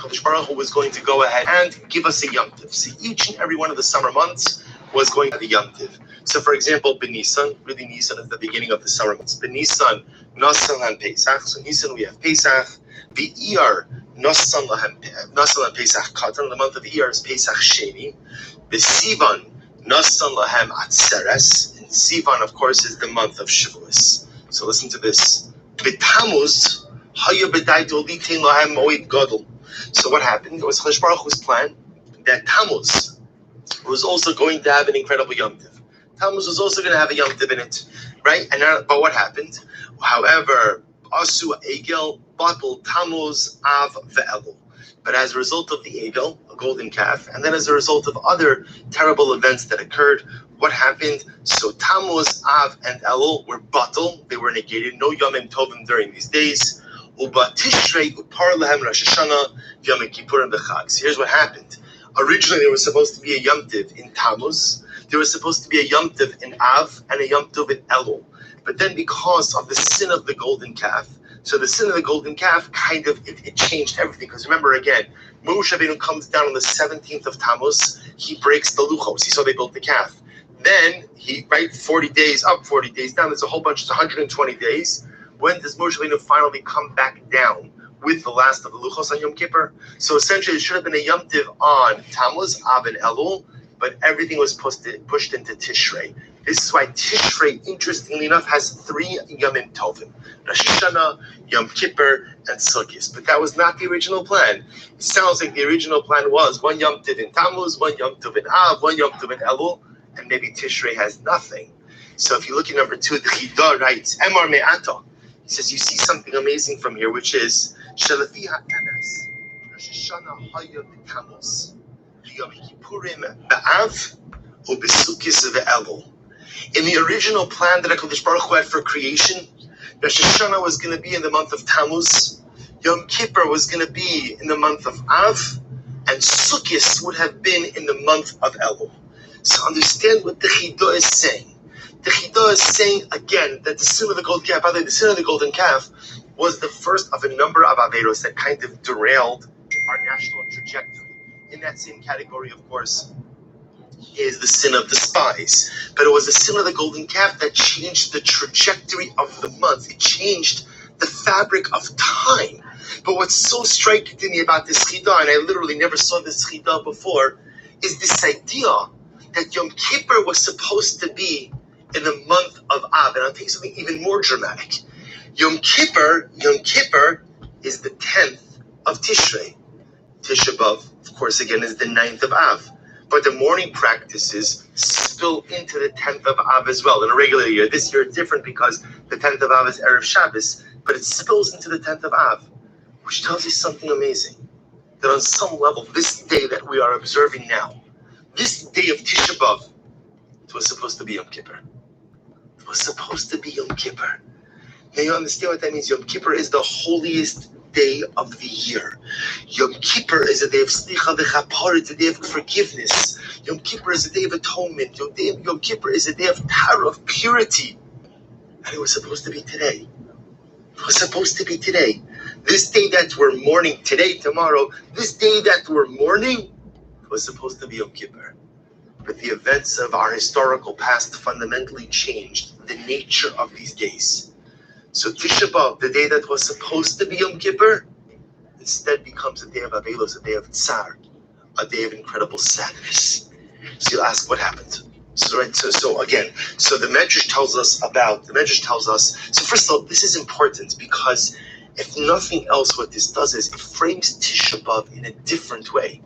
HaKadosh Baruch Hu was going to go ahead and give us a Yom Tiv. So each and every one of the summer months was going to have a Yom Tiv. So for example, B'Nisan, really Nisan is the beginning of the summer months. B'Nisan, Nasan and Pesach. So Nisan we have Pesach. B'Iyar, Nasan and Pesach Katan. The month of Iyar is Pesach Sheni. B'Sivan, Nasan lahem Atzeres. And Sivan, of course, is the month of Shavuos. So listen to this. B'Tamuz, Haya B'Daitu Litin lahem Moed Gadol. So what happened? It was HaKadosh Baruch Hu's plan that Tammuz was also going to have an incredible Yom Tiv. Tammuz was also going to have a Yom Tiv in it, right? But what happened? However, Asu Egel, Batul, Tammuz, Av, Ve'elul. But as a result of the Egel, a golden calf, and then as a result of other terrible events that occurred, what happened? So Tammuz, Av, and Elul were Batul. They were negated. No Yomim Tovim during these days. Uba Tishrei, Upar Lehem, Rosh Hashanah, Yom Kippur, and B'Chag. So here's what happened. Originally, there was supposed to be a Yom Tiv in Tammuz. There was supposed to be a Yom Tiv in Av and a Yom Tov in Elul. But then because of the sin of the golden calf, so the sin of the golden calf kind of, it changed everything. Because remember again, Moshe Rabbeinu comes down on the 17th of Tammuz, he breaks the luchos. He saw they built the calf. Then he, 40 days up, 40 days down, there's a whole bunch, it's 120 days. When does Moshe Rabbeinu finally come back down with the last of the luchos on Yom Kippur? So essentially it should have been a Yom Tiv on Tammuz, Av, and Elul, but everything was pushed into Tishrei. This is why Tishrei, interestingly enough, has 3 Yomim Tovim: Rosh Hashanah, Yom Kippur, and Sukkot. But that was not the original plan. It sounds like the original plan was 1 Yom Tiv in Tammuz, 1 Yom Tov in Av, 1 Yom Tov in Elul, and maybe Tishrei has nothing. So if you look at number 2, the Chidah writes, Emar Me'ata. He says, you see something amazing from here, which is, Shalafi HaEmes, Rosh Hashanah Haya B'Tammuz, Yom Kippurim B'Av, or B'Sukkot Ve'elul. In the original plan that HaKadosh Baruch Hu had for creation, Rosh Hashanah was going to be in the month of Tammuz, Yom Kippur was going to be in the month of Av, and Sukkot would have been in the month of Elul. So understand what the Chidah is saying. The Chidah is saying, again, that the sin of the golden calf, by the way, the sin of the golden calf was the first of a number of Averos that kind of derailed our national trajectory. In that same category, of course, is the sin of the spies. But it was the sin of the golden calf that changed the trajectory of the month. It changed the fabric of time. But what's so striking to me about this Chidah, and I literally never saw this Chidah before, is this idea that Yom Kippur was supposed to be in the month of Av. And I'll tell you something even more dramatic. Yom Kippur is the 10th of Tishrei. Tisha B'Av, of course, again, is the 9th of Av. But the morning practices spill into the 10th of Av as well. In a regular year, this year it's different because the 10th of Av is Erev Shabbos, but it spills into the 10th of Av, which tells you something amazing. That on some level, this day that we are observing now, this day of Tisha B'Av, it was supposed to be Yom Kippur. It was supposed to be Yom Kippur. Now you understand what that means? Yom Kippur is the holiest day of the year. Yom Kippur is a day of slicha v'chapar, it's a day of forgiveness. Yom Kippur is a day of atonement. Yom Kippur is a day of tara, of purity. And it was supposed to be today. It was supposed to be today. This day that we're mourning today, tomorrow, this day that we're mourning was supposed to be Yom Kippur. But the events of our historical past fundamentally changed the nature of these days. So Tisha B'Av, the day that was supposed to be Yom Kippur, instead becomes a day of Avelos, a day of Tsar, a day of incredible sadness. So you'll ask, what happened? So the Medrash tells us, so first of all, this is important because if nothing else, what this does is it frames Tisha B'Av in a different way.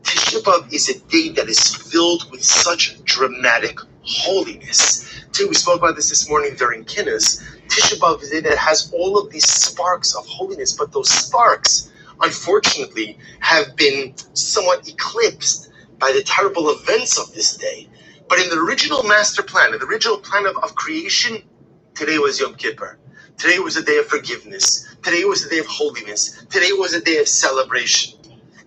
Tisha B'Av is a day that is filled with such dramatic holiness. We spoke about this morning during Kinnis. Tisha B'Av is a day that has all of these sparks of holiness, but those sparks, unfortunately, have been somewhat eclipsed by the terrible events of this day. But in the original master plan, in the original plan of creation, today was Yom Kippur. Today was a day of forgiveness. Today was a day of holiness. Today was a day of celebration.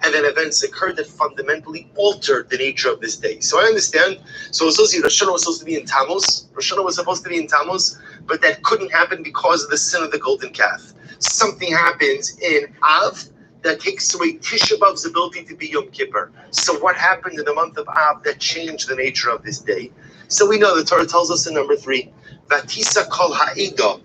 And then events occurred that fundamentally altered the nature of this day. So I understand. So Rosh Hashanah was supposed to be in Tammuz. Rosh Hashanah was supposed to be in Tammuz, but that couldn't happen because of the sin of the golden calf. Something happens in Av that takes away Tisha B'Av's ability to be Yom Kippur. So what happened in the month of Av that changed the nature of this day? So we know the Torah tells us in number 3, Vatisa kol ha'ida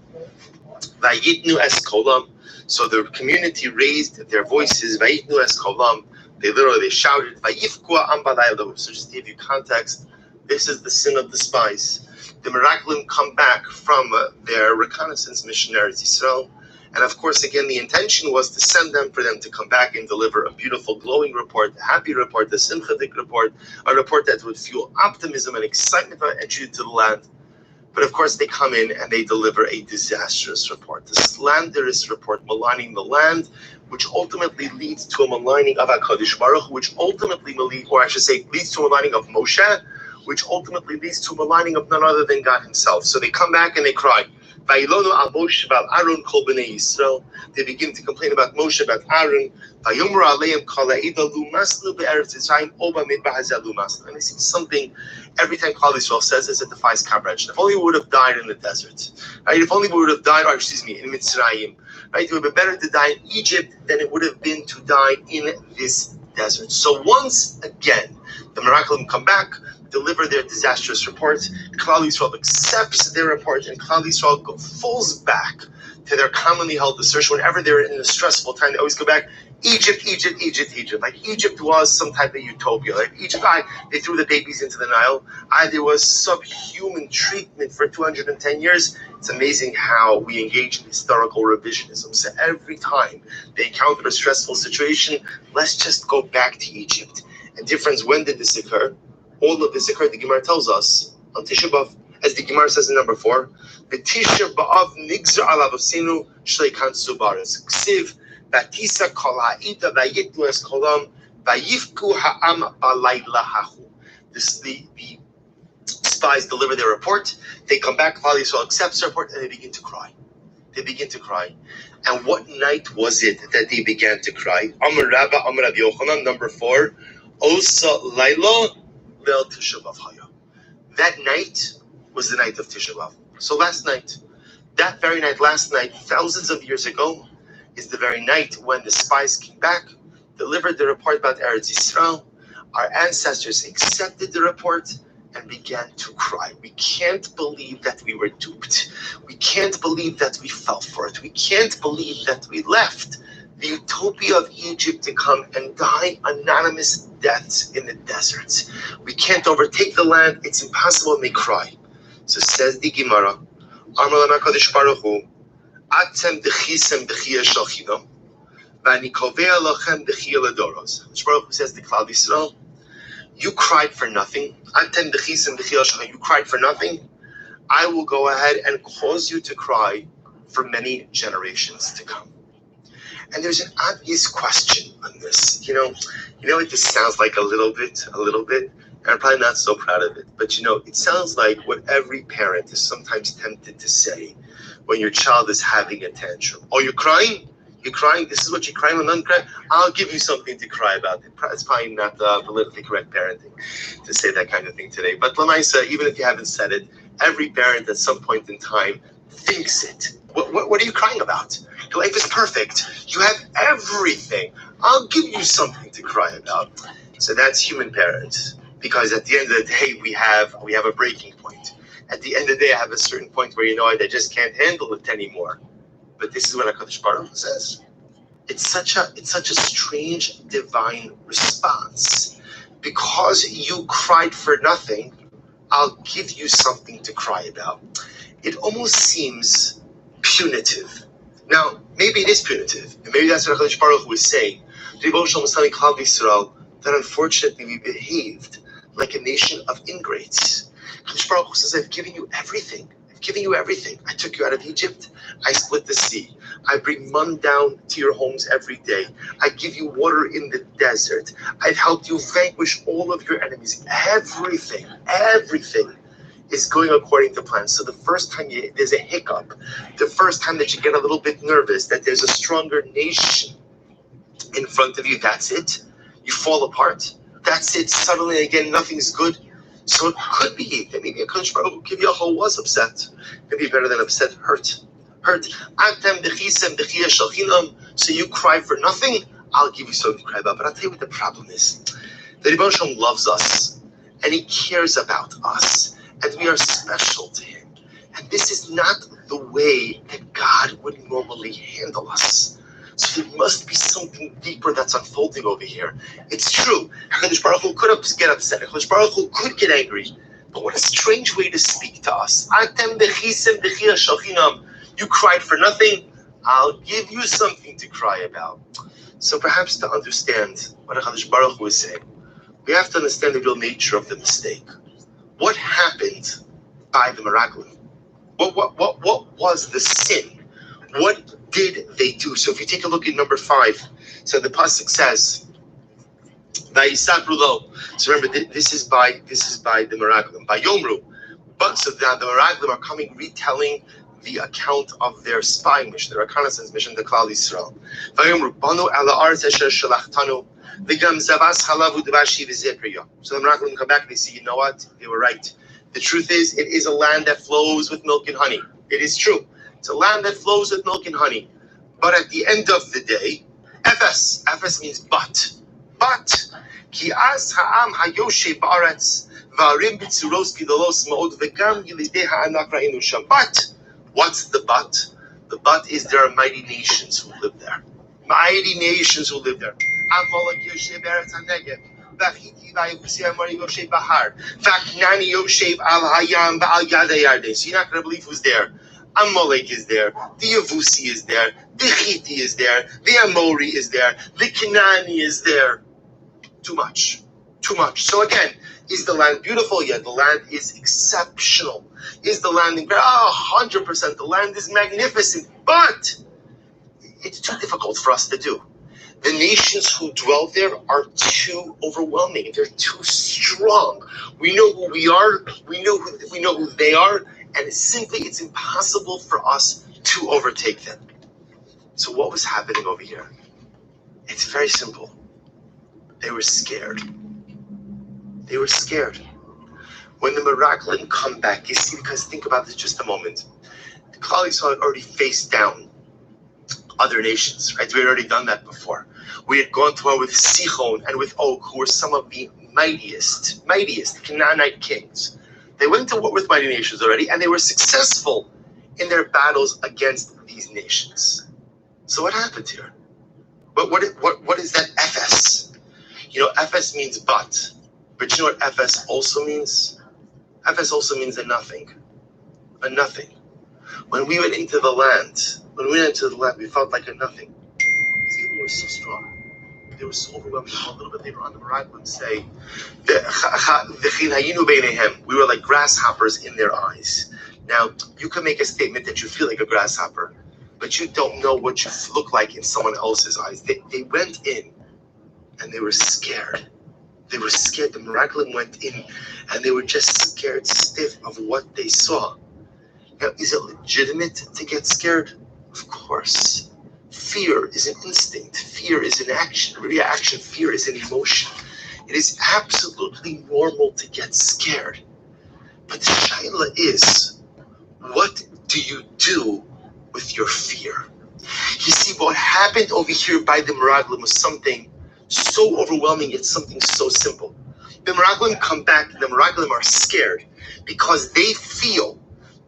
vayitnu es kolam. So the community raised their voices, vayitnu es kolam. They shouted, vayifkua am balaylo. So just to give you context, this is the sin of the spies. The Meraglim come back from their reconnaissance missionaries, Israel. And of course, again, the intention was to send them, for them to come back and deliver a beautiful, glowing report, a happy report, a simchadik report, a report that would fuel optimism and excitement about entry to the land. But of course, they come in and they deliver a disastrous report, a slanderous report maligning the land, which ultimately leads to a maligning of HaKadosh Baruch Hu, which ultimately, or I should say, leads to a maligning of Moshe, which ultimately leads to a maligning of none other than God himself. So they come back and they cry. They begin to complain about Moshe, about Aaron. And I see something every time Klal Yisrael says this, it defies comprehension. If only we would have died in the desert, right? If only we would have died, in Mitzrayim, right? It would have been better to die in Egypt than it would have been to die in this desert. So once again, the Meraglim come back, deliver their disastrous report. Klal Yisrael accepts their report, and Klal Yisrael falls back to their commonly held assertion. Whenever they're in a stressful time, they always go back, Egypt, Egypt, Egypt, Egypt. Like Egypt was some type of utopia. Like Egypt, they threw the babies into the Nile. There was subhuman treatment for 210 years. It's amazing how we engage in historical revisionism. So every time they encounter a stressful situation, let's just go back to Egypt. And dear friends, when did this occur? All of this occurred, the Gemara tells us, on Tisha B'Av, as the Gemara says in number 4, the Tisha B'Av nigzar alav osinu shlei kansu baretz. Ksiv, vatisa kol ha'ida vayitnu es kolam, vayifku ha'am balayla hahu. The spies deliver their report, they come back, Klal Yisrael accepts their report, and they begin to cry. They begin to cry. And what night was it that they began to cry? Amar Rabba, Amar Rabbi Yochanan, number 4, Osa Laila, that night was the night of Tisha B'Av. So last night, that very night, last night, thousands of years ago, is the very night when the spies came back, delivered the report about Eretz Yisrael. Our ancestors accepted the report and began to cry. We can't believe that we were duped. We can't believe that we fell for it. We can't believe that we left the utopia of Egypt to come and die anonymous deaths in the deserts. We can't overtake the land. It's impossible, and they cry. So says the Gemara, Amar HaKadosh Baruch Hu, Atem dechisem b'chiyah shel chinam, v'ani kovea lachem b'chiyah ledoros. HaKadosh Baruch Hu says to Klal Yisrael, you cried for nothing. Atem dechisem b'chiyah shel chinam. You cried for nothing. I will go ahead and cause you to cry for many generations to come. And there's an obvious question on this. You know what this sounds like a little bit, and I'm probably not so proud of it, but it sounds like what every parent is sometimes tempted to say when your child is having a tantrum. Oh, you're crying? You're crying? This is what you're crying when I'm crying? I'll give you something to cry about. It's probably not politically correct parenting to say that kind of thing today. But Lamaisa, even if you haven't said it, every parent at some point in time thinks it. What are you crying about? Your life is perfect. You have everything. I'll give you something to cry about. So that's human parents. Because at the end of the day, we have a breaking point. At the end of the day, I have a certain point where I just can't handle it anymore. But this is what HaKadosh Baruch Hu says. It's such a strange divine response. Because you cried for nothing, I'll give you something to cry about. It almost seems punitive. Now, maybe it is punitive, and maybe that's what HaKadosh Baruch Hu is saying. That unfortunately we behaved like a nation of ingrates. HaKadosh Baruch Hu says, I've given you everything. I've given you everything. I took you out of Egypt. I split the sea. I bring man down to your homes every day. I give you water in the desert. I've helped you vanquish all of your enemies. Everything is going according to plan. So the first time there's a hiccup, the first time that you get a little bit nervous, that there's a stronger nation in front of you, that's it. You fall apart. That's it. Suddenly, again, nothing's good. So it could be that maybe a HaKadosh Baruch Hu Kiviyachol was upset. Maybe better than upset, hurt. So you cry for nothing. I'll give you something to cry about. But I'll tell you what the problem is. The Rebbe Shalom loves us, and he cares about us, and we are special to him. And this is not the way that God would normally handle us. So there must be something deeper that's unfolding over here. It's true. HaKadosh Baruch Hu could get upset. HaKadosh Baruch Hu could get angry. But what a strange way to speak to us. You cried for nothing. I'll give you something to cry about. So perhaps to understand what HaKadosh Baruch Hu is saying, we have to understand the real nature of the mistake. What happened by the Meraglim? What was the sin? What did they do? So if you take a look at number 5, so the pasuk says, so remember, this is by the Meraglim, by Yomru. But so now the Meraglim are coming, retelling the account of their spying mission, their reconnaissance mission, the Klal Yisrael. So the Meraglim come back and they say, you know what? They were right. The truth is, it is a land that flows with milk and honey. It is true. It's a land that flows with milk and honey. But at the end of the day, Efes means but. Ki az ha'am hayoshe ba'aretz v'arim b'tzuros gidolos ma'od v'gam yilidei ha'anak ra'inu sham. But, what's the but? The but is there are mighty nations who live there. Mighty nations who live there. Amalek yoshe b'aretz ha'negev. V'achiti v'ayusi amari yoshe b'har. V'aknani yoshe al hayam v'al yadei yarden. So you're not going to believe who's there. Amalek is there, the Yavusi is there, the Chiti is there, the Amori is there, the Kenani is there. Too much. So again, is the land beautiful? Yeah, the land is exceptional. Is the land incredible? 100%. The land is magnificent, but it's too difficult for us to do. The nations who dwell there are too overwhelming. They're too strong. We know who we are. We know who they are. And it's impossible for us to overtake them. So what was happening over here? It's very simple. They were scared. When the Meraglim come back, you see, because think about this just a moment. The Klal Yisrael had already faced down other nations, right? We had already done that before. We had gone to war with Sichon and with Og, who were some of the mightiest Canaanite kings. They went to war with mighty nations already, and they were successful in their battles against these nations. So what happened here? What is that Efes? You know, Efes means but you know what Efes also means? Efes also means a nothing. When we went into the land, we felt like a nothing. These people were so strong. They were so overwhelming. A little bit later on, the Meraglim say, we were like grasshoppers in their eyes. Now, you can make a statement that you feel like a grasshopper, but you don't know what you look like in someone else's eyes. They went in, and they were scared. The Meraglim went in, and they were just scared stiff of what they saw. Now, is it legitimate to get scared? Of course. Fear is an instinct. Fear is an action, reaction. Fear is an emotion. It is absolutely normal to get scared. But the shaila is, what do you do with your fear? You see, what happened over here by the Meraglim was something so overwhelming, it's something so simple. The Meraglim come back, the Meraglim are scared because they feel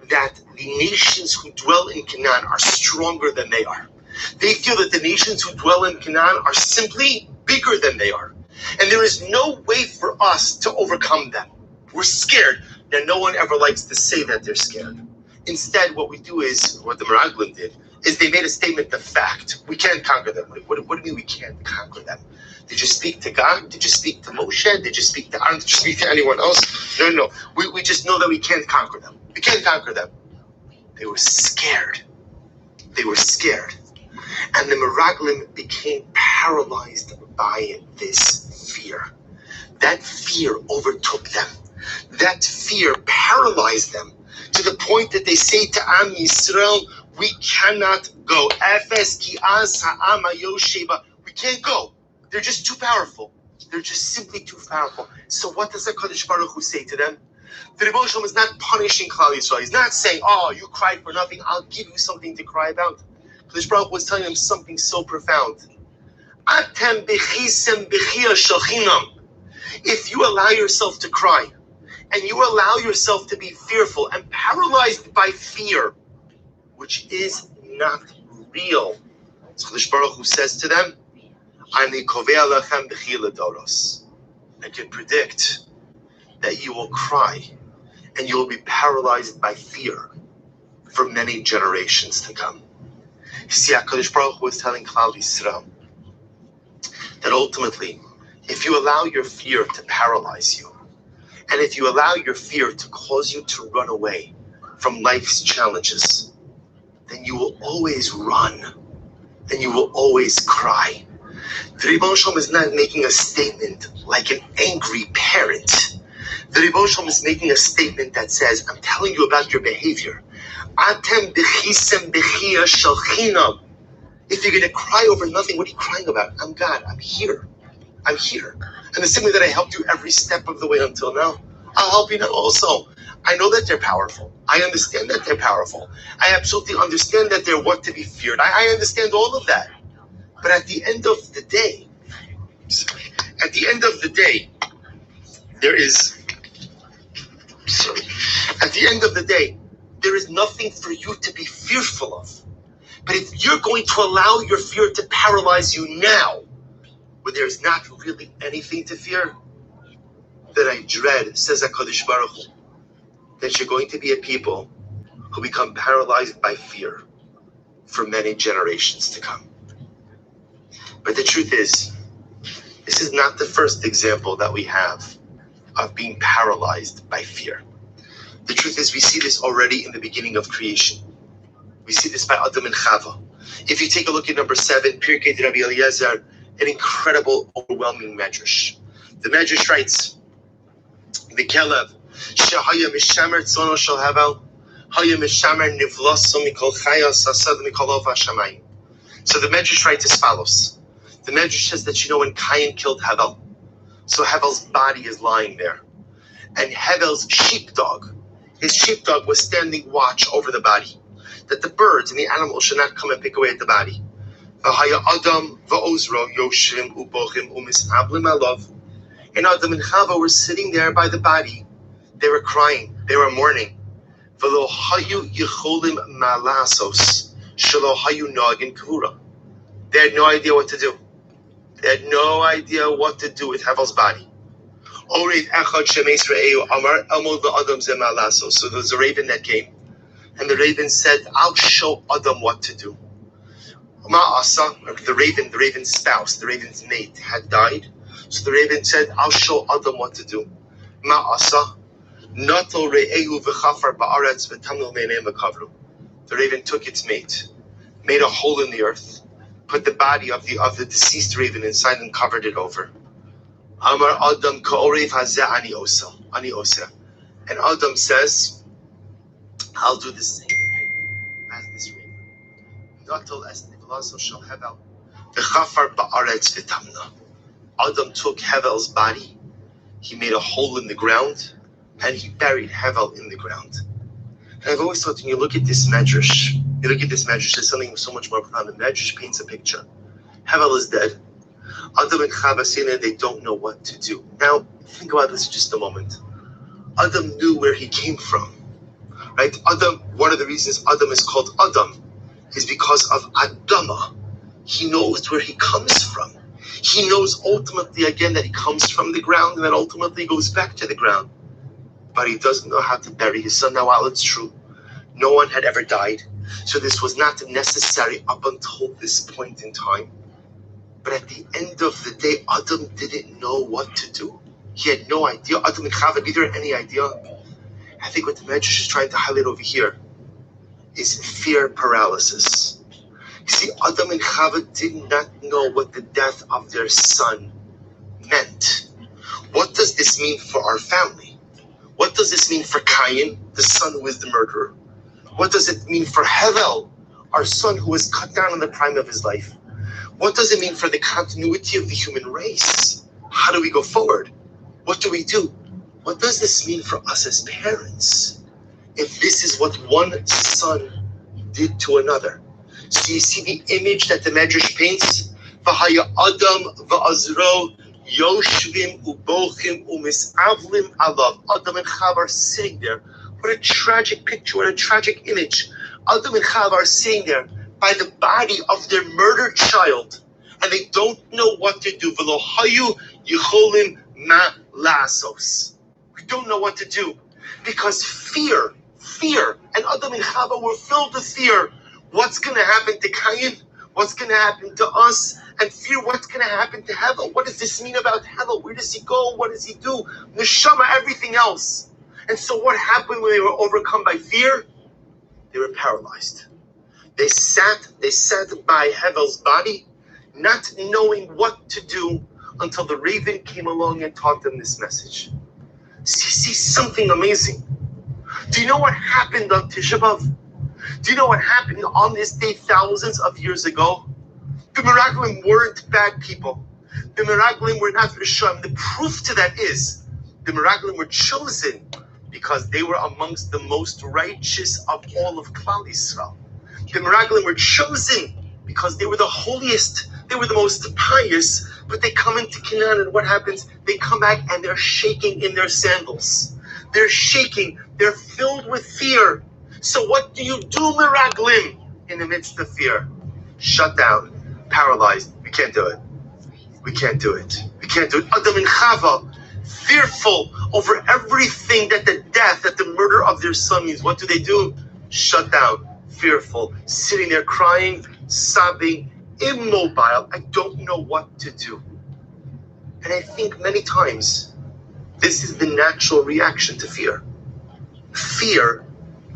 that the nations who dwell in Canaan are stronger than they are. They feel that the nations who dwell in Canaan are simply bigger than they are. And there is no way for us to overcome them. We're scared. Now, no one ever likes to say that they're scared. Instead, what we do is, what the Meraglim did, is they made a statement of fact. We can't conquer them. What do you mean we can't conquer them? Did you speak to God? Did you speak to Moshe? Did you speak to Aaron? Did you speak to anyone else? No. We just know that we can't conquer them. We can't conquer them. They were scared. And the Meraglim became paralyzed by this fear. That fear overtook them. That fear paralyzed them to the point that they say to Am Yisrael, we cannot go. Efes ki az ha'am hayosheba. We can't go. They're just too powerful. They're just simply too powerful. So what does the HaKadosh Baruch Hu say to them? The Rebbe Shalom is not punishing Klal Yisrael. He's not saying, oh, you cried for nothing, I'll give you something to cry about. HaKadosh Baruch Hu was telling them something so profound. Atem bechisem bechia shachinam. If you allow yourself to cry, and you allow yourself to be fearful and paralyzed by fear, which is not real. So the Baruch Hu says to them, Ani kovea lechem bechia ledoros. I can predict that you will cry and you will be paralyzed by fear for many generations to come. You see, HaKadosh Baruch Hu is telling Klal Yisrael that ultimately, if you allow your fear to paralyze you, and if you allow your fear to cause you to run away from life's challenges, then you will always run and you will always cry. The Rebbeinu Shalom is not making a statement like an angry parent. The Rebbeinu Shalom is making a statement that says, I'm telling you about your behavior. Atem bechisem bechia shalchinam. If you're going to cry over nothing, what are you crying about? I'm God. I'm here. I'm here. And the same way that I helped you every step of the way until now, I'll help you now also. I know that they're powerful. I understand that they're powerful. I absolutely understand that they're what to be feared. I understand all of that. But at the end of the day, there is nothing for you to be fearful of. But if you're going to allow your fear to paralyze you now, when there's not really anything to fear, then I dread, says HaKadosh Baruch Hu, that you're going to be a people who become paralyzed by fear for many generations to come. But the truth is, this is not the first example that we have of being paralyzed by fear. The truth is, we see this already in the beginning of creation. We see this by Adam and Chava. If you take a look at number 7, Pirkei de Rabbi Eliezer, an incredible, overwhelming medrash. The medrash writes, the Kelev, Shehaya Mishamer Tzono Shel Havel, Haya Mishamer Nivlaso Mikol Chayas Asad Mikol Ov HaShamayim. So the medrash writes as follows. The medrash says that, when Cain killed Hevel, so Hevel's body is lying there. And Hevel's sheepdog, his sheepdog was standing watch over the body, that the birds and the animals should not come and pick away at the body. V'haya Adam v'Ozro Yoshim ubochim umisablim alav. And Adam and Chava were sitting there by the body. They were crying. They were mourning. V'lo hayu yicholim malasos shelo hayu nagin kavura. They had no idea what to do. They had no idea what to do with Hevel's body. Oreid echad shemeis re'eu amar elmod v'Adam ze malasos. So there was a raven that came, and the raven said, I'll show Adam what to do. Ma'asa, the raven's spouse, the raven's mate had died. So the raven said, I'll show Adam what to do. Ma'asa, nato re'ehu v'chafar ba'aretz v'tamnul me'neim v'kavru. The raven took its mate, made a hole in the earth, put the body of the deceased raven inside and covered it over. Amar Adam ka'orev hazeh ani osa. And Adam says, I'll do the same thing as this raven. Natal es nivlaso shel Hevel v'chafar ba'aretz v'tamna. Adam took Hevel's body, he made a hole in the ground, and he buried Hevel in the ground. And I've always thought, when you look at this medrash, there's something so much more profound. The medrash paints a picture. Hevel is dead. Adam and Chava sitting there, they don't know what to do. Now, think about this just a moment. Adam knew where he came from, right? Adam, one of the reasons Adam is called Adam is because of Adama. He knows where he comes from. He knows ultimately, again, that he comes from the ground and that ultimately goes back to the ground. But he doesn't know how to bury his son. Now, while it's true, no one had ever died, so this was not necessary up until this point in time. But at the end of the day, Adam didn't know what to do. He had no idea. Adam and Chava neither had any idea. I think what the Medrash is trying to highlight over here is fear paralysis. You see, Adam and Chava did not know what the death of their son meant. What does this mean for our family? What does this mean for Cain, the son who is the murderer? What does it mean for Hevel, our son who was cut down in the prime of his life? What does it mean for the continuity of the human race? How do we go forward? What do we do? What does this mean for us as parents? If this is what one son did to another. So you see the image that the Medrash paints? V'haya Adam v'Azro Yoshvim ubochim umisavlim alav. Adam and Chava are sitting there. What a tragic picture, what a tragic image. Adam and Chava are sitting there by the body of their murdered child, and they don't know what to do. V'lo hayu yicholim ma la'asos. We don't know what to do because fear, and Adam and Chava were filled with fear. What's going to happen to Cain? What's going to happen to us? And fear, what's going to happen to Hevel? What does this mean about Hevel? Where does he go? What does he do? Neshama, everything else. And so what happened when they were overcome by fear? They were paralyzed. They sat by Hevel's body, not knowing what to do until the raven came along and taught them this message. See something amazing. Do you know what happened on Tisha B'Av? Do you know what happened on this day thousands of years ago? The Meraglim weren't bad people. The Meraglim were not Rishon. The proof to that is the Meraglim were chosen because they were amongst the most righteous of all of Klal Yisrael. The Meraglim were chosen because they were the holiest. They were the most pious. But they come into Canaan, and what happens? They come back and they're shaking in their sandals. They're shaking. They're filled with fear. So what do you do, Meraglim, in the midst of fear? Shut down. Paralyzed. We can't do it. We can't do it. We can't do it. Adam and Chava, fearful over everything that the death, that the murder of their son means. What do? Shut down. Fearful. Sitting there crying, sobbing, immobile. I don't know what to do. And I think many times this is the natural reaction to fear. Fear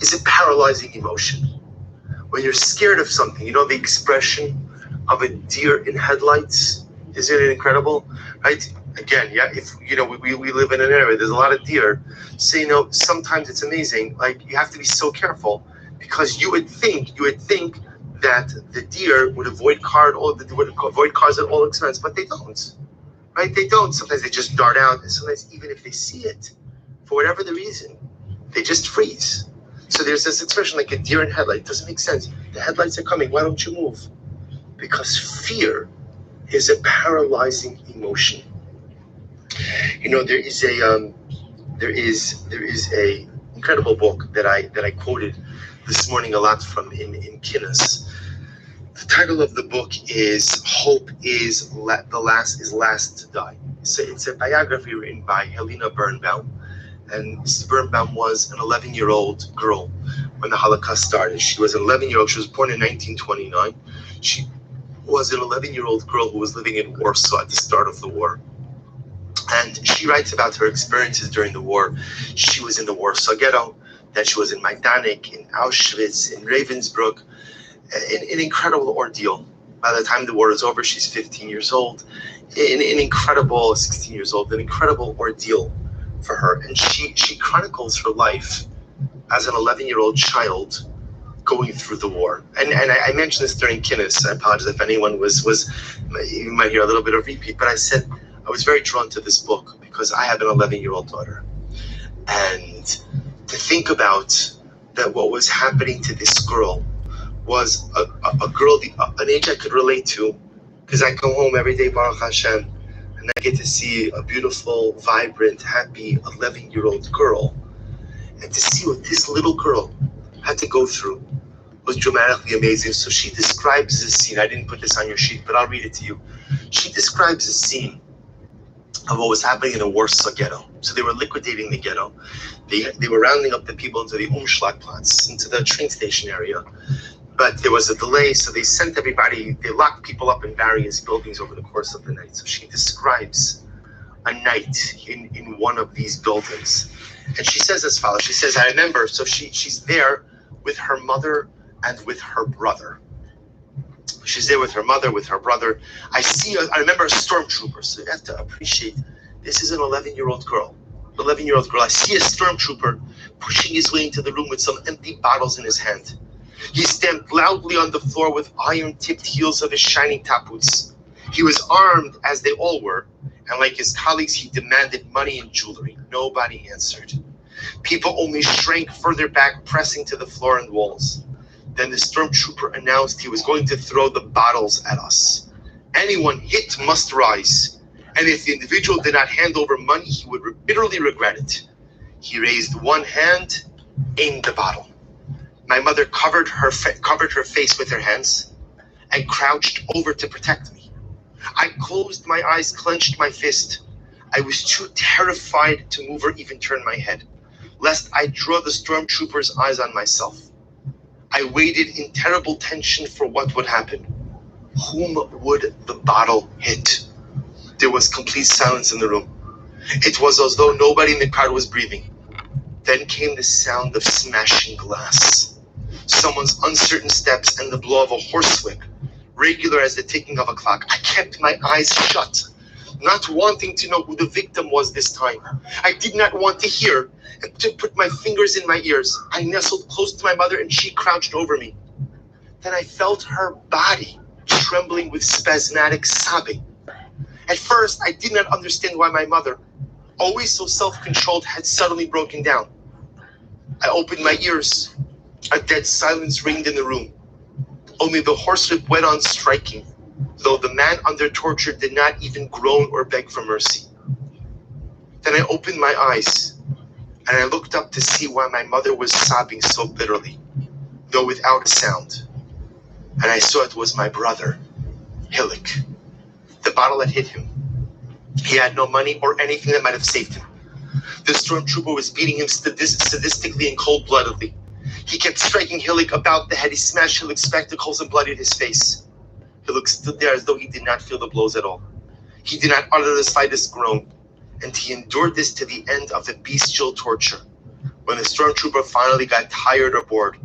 is a paralyzing emotion. When you're scared of something, you know the expression of a deer in headlights? Isn't it incredible? Right? Again, yeah, if we live in an area, there's a lot of deer. So sometimes it's amazing. Like, you have to be so careful because you would think that the deer would avoid cars at all expense, but they don't. Right? They don't. Sometimes they just dart out, and sometimes even if they see it, for whatever the reason, they just freeze. So there's this expression like a deer in headlight. It doesn't make sense. The headlights are coming. Why don't you move? Because fear is a paralyzing emotion. There is a incredible book that I quoted this morning a lot from in Kinnis. The title of the book is "Hope is the Last to Die." So it's a biography written by Helena Birnbaum. And Mrs. Birnbaum was an 11-year-old girl when the Holocaust started. She was an 11-year-old. She was born in 1929. She was an 11-year-old girl who was living in Warsaw at the start of the war. And she writes about her experiences during the war. She was in the Warsaw Ghetto. Then she was in Majdanek, in Auschwitz, in Ravensbrück. An incredible ordeal. By the time the war is over, she's 15 years old. An incredible 16 years old. An incredible ordeal for her, and she chronicles her life as an 11-year-old child going through the war. And I mentioned this during Kinnis. I apologize if anyone was you might hear a little bit of repeat, but I said I was very drawn to this book because I have an 11-year-old daughter, and to think about that what was happening to this girl was a girl, an age I could relate to, because I come home every day, Baruch Hashem, and I get to see a beautiful, vibrant, happy 11-year-old girl. And to see what this little girl had to go through was dramatically amazing. So she describes this scene. I didn't put this on your sheet, but I'll read it to you. She describes a scene of what was happening in the Warsaw Ghetto. So they were liquidating the ghetto. They were rounding up the people into the Umschlagplatz, into the train station area. But there was a delay, so they sent everybody, they locked people up in various buildings over the course of the night. So she describes a night in one of these buildings. And she says as follows. She says, I remember, so she's there with her mother and with her brother. She's there with her mother, with her brother. I remember a stormtrooper, so you have to appreciate, this is an 11-year-old girl. I see a stormtrooper pushing his way into the room with some empty bottles in his hand. He stamped loudly on the floor with iron-tipped heels of his shining top boots. He was armed, as they all were, and like his colleagues, he demanded money and jewelry. Nobody answered. People only shrank further back, pressing to the floor and walls. Then the stormtrooper announced he was going to throw the bottles at us. Anyone hit must rise, and if the individual did not hand over money, he would bitterly regret it. He raised one hand, aimed the bottle. My mother covered her face with her hands and crouched over to protect me. I closed my eyes, clenched my fist. I was too terrified to move or even turn my head, lest I draw the stormtrooper's eyes on myself. I waited in terrible tension for what would happen. Whom would the bottle hit? There was complete silence in the room. It was as though nobody in the crowd was breathing. Then came the sound of smashing glass, someone's uncertain steps, and the blow of a horsewhip, regular as the ticking of a clock. I kept my eyes shut, not wanting to know who the victim was this time. I did not want to hear and to put my fingers in my ears. I nestled close to my mother and she crouched over me. Then I felt her body trembling with spasmodic sobbing. At first, I did not understand why my mother, always so self-controlled, had suddenly broken down. I opened my ears. A dead silence reigned in the room. Only the horsewhip went on striking, though the man under torture did not even groan or beg for mercy. Then I opened my eyes, and I looked up to see why my mother was sobbing so bitterly, though without a sound. And I saw it was my brother, Hilik. The bottle had hit him. He had no money or anything that might have saved him. The stormtrooper was beating him sadistically and cold-bloodedly. He kept striking Hilik about the head. He smashed Hilik's spectacles and bloodied his face. Hilik stood there as though he did not feel the blows at all. He did not utter the slightest groan, and he endured this to the end of the bestial torture, when the stormtrooper finally got tired or bored,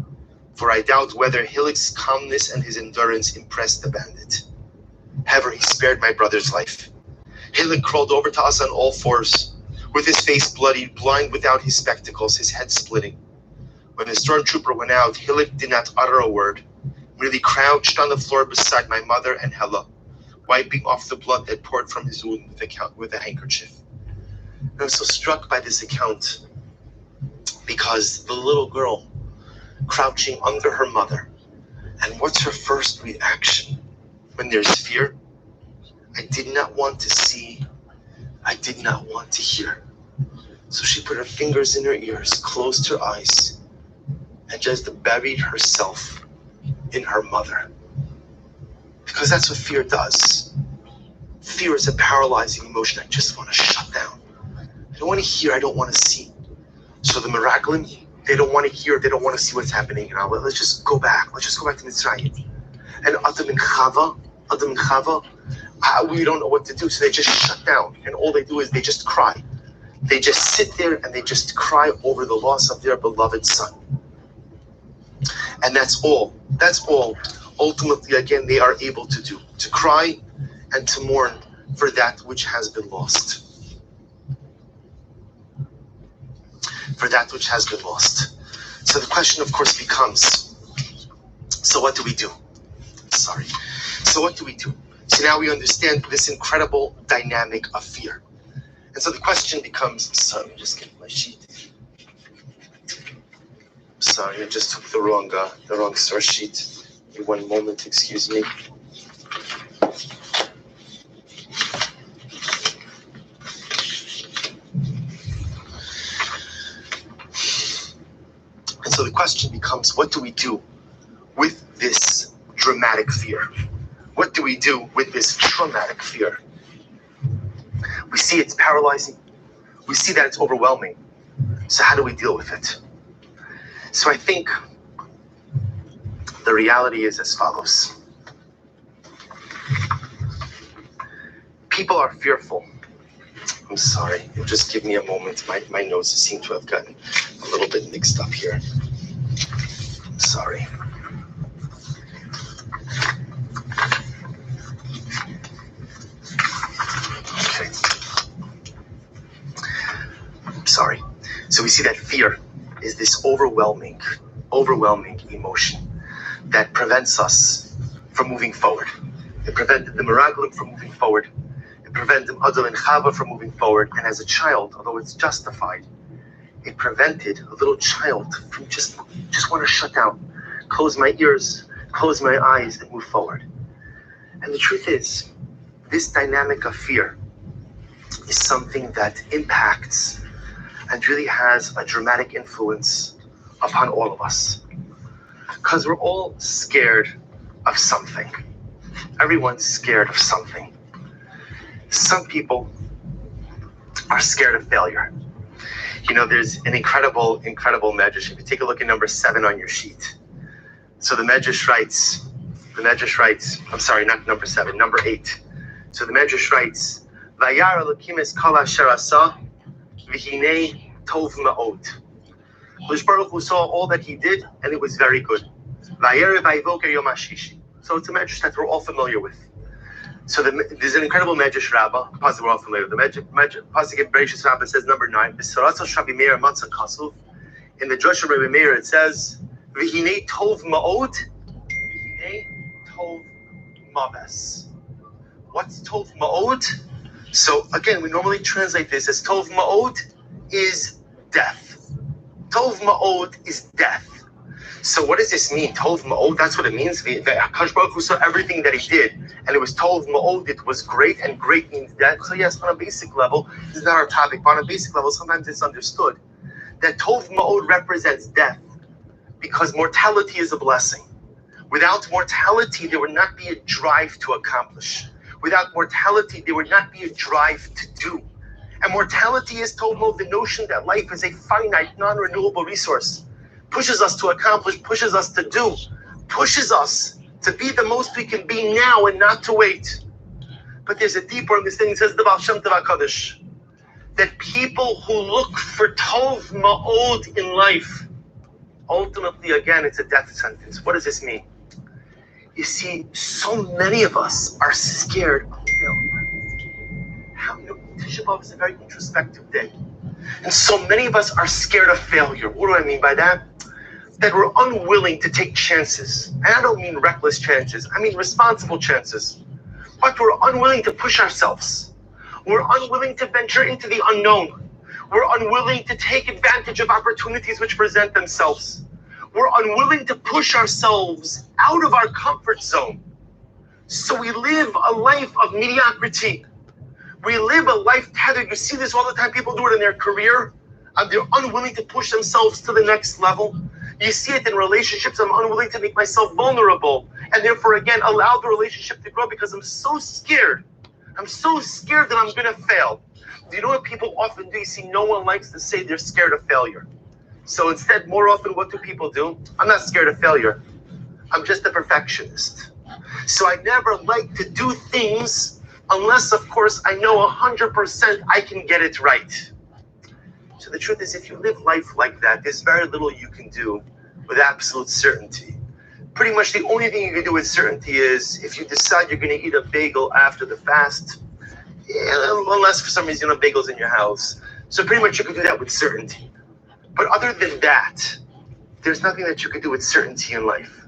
for I doubt whether Hilik's calmness and his endurance impressed the bandit. However, he spared my brother's life. Hilik crawled over to us on all fours, with his face bloody, blind without his spectacles, his head splitting. When the stormtrooper went out, Hilik did not utter a word, merely crouched on the floor beside my mother and Hella, wiping off the blood that poured from his wound with a handkerchief. And I'm so struck by this account because the little girl crouching under her mother, and what's her first reaction when there's fear? I did not want to see, I did not want to hear. So she put her fingers in her ears, closed her eyes, and just buried herself in her mother. Because that's what fear does. Fear is a paralyzing emotion. I just want to shut down. I don't want to hear, I don't want to see. So the Meraglim, they don't want to hear, they don't want to see what's happening. Now let's just go back. Let's just go back to Mitzrayim. And Adam and Chava, we don't know what to do. So they just shut down. And all they do is they just cry. They just sit there and they just cry over the loss of their beloved son. And that's all. That's all. Ultimately, again, they are able to do. To cry and to mourn for that which has been lost. For that which has been lost. So the question, of course, becomes, so what do we do? So what do we do? So now we understand this incredible dynamic of fear. And so the question becomes, sorry, let me just get my sheet. Sorry, I just took the wrong source sheet. Give me 1 moment, excuse me. And so the question becomes, what do we do with this dramatic fear? What do we do with this traumatic fear? We see it's paralyzing. We see that it's overwhelming. So how do we deal with it? So I think the reality is as follows. People are fearful. I'm sorry, just give me a moment. My notes seem to have gotten a little bit mixed up here. Sorry. Okay. Sorry. So we see that fear is this overwhelming emotion that prevents us from moving forward. It prevented the Meraglim from moving forward. It prevented Adam and Chava from moving forward. And as a child, although it's justified, it prevented a little child from just want to shut down, close my ears, close my eyes, and move forward. And the truth is, this dynamic of fear is something that impacts and really has a dramatic influence upon all of us. Because we're all scared of something. Everyone's scared of something. Some people are scared of failure. You know, there's an incredible medrash. If you take a look at number 7 on your sheet. So the medrash writes, I'm sorry, not number 7, number 8. So the medrash writes, Vayar Elokim es kol asher asa, v'hinei tov ma'od. Baruch Hu saw all that he did, and it was very good. Vayere vayvoker yom hashishi. So it's a medrash that we're all familiar with. So there's an incredible medrash rabbah, pasuk we're all familiar with. The pasuk in Bereshit Rabbah says number 9. In the Drush of Rabbi Meir it says, "V'hinei tov ma'od, v'hinei tov maves." What's tov ma'od? So again, we normally translate this as tov ma'od is death. Tov ma'od is death. So what does this mean? Tov ma'od, that's what it means. HaKadosh Baruch Hu saw everything that he did, and it was tov ma'od, it was great, and great means death. So yes, on a basic level, this is not our topic, but on a basic level, sometimes it's understood that tov ma'od represents death, because mortality is a blessing. Without mortality, there would not be a drive to accomplish. Without mortality, there would not be a drive to do. And mortality is tov ma'od, the notion that life is a finite, non-renewable resource. Pushes us to accomplish, pushes us to do, pushes us to be the most we can be now and not to wait. But there's a deeper understanding, says the Baal Shem Tov HaKadosh, that people who look for tov ma'od in life, ultimately, again, it's a death sentence. What does this mean? You see, so many of us are scared of failure. Tisha B'Av is a very introspective day. And so many of us are scared of failure. What do I mean by that? That we're unwilling to take chances. And I don't mean reckless chances. I mean responsible chances. But we're unwilling to push ourselves. We're unwilling to venture into the unknown. We're unwilling to take advantage of opportunities which present themselves. We're unwilling to push ourselves out of our comfort zone. So we live a life of mediocrity. We live a life tethered. You see this all the time. People do it in their career. And they're unwilling to push themselves to the next level. You see it in relationships. I'm unwilling to make myself vulnerable. And therefore, again, allow the relationship to grow because I'm so scared. I'm so scared that I'm going to fail. Do you know what people often do? You see, no one likes to say they're scared of failure. So instead, more often, what do people do? I'm not scared of failure. I'm just a perfectionist. So I never like to do things unless, of course, I know 100% I can get it right. So the truth is, if you live life like that, there's very little you can do with absolute certainty. Pretty much the only thing you can do with certainty is if you decide you're going to eat a bagel after the fast, unless for some reason you have bagels in your house. So pretty much you can do that with certainty. But other than that, there's nothing that you can do with certainty in life.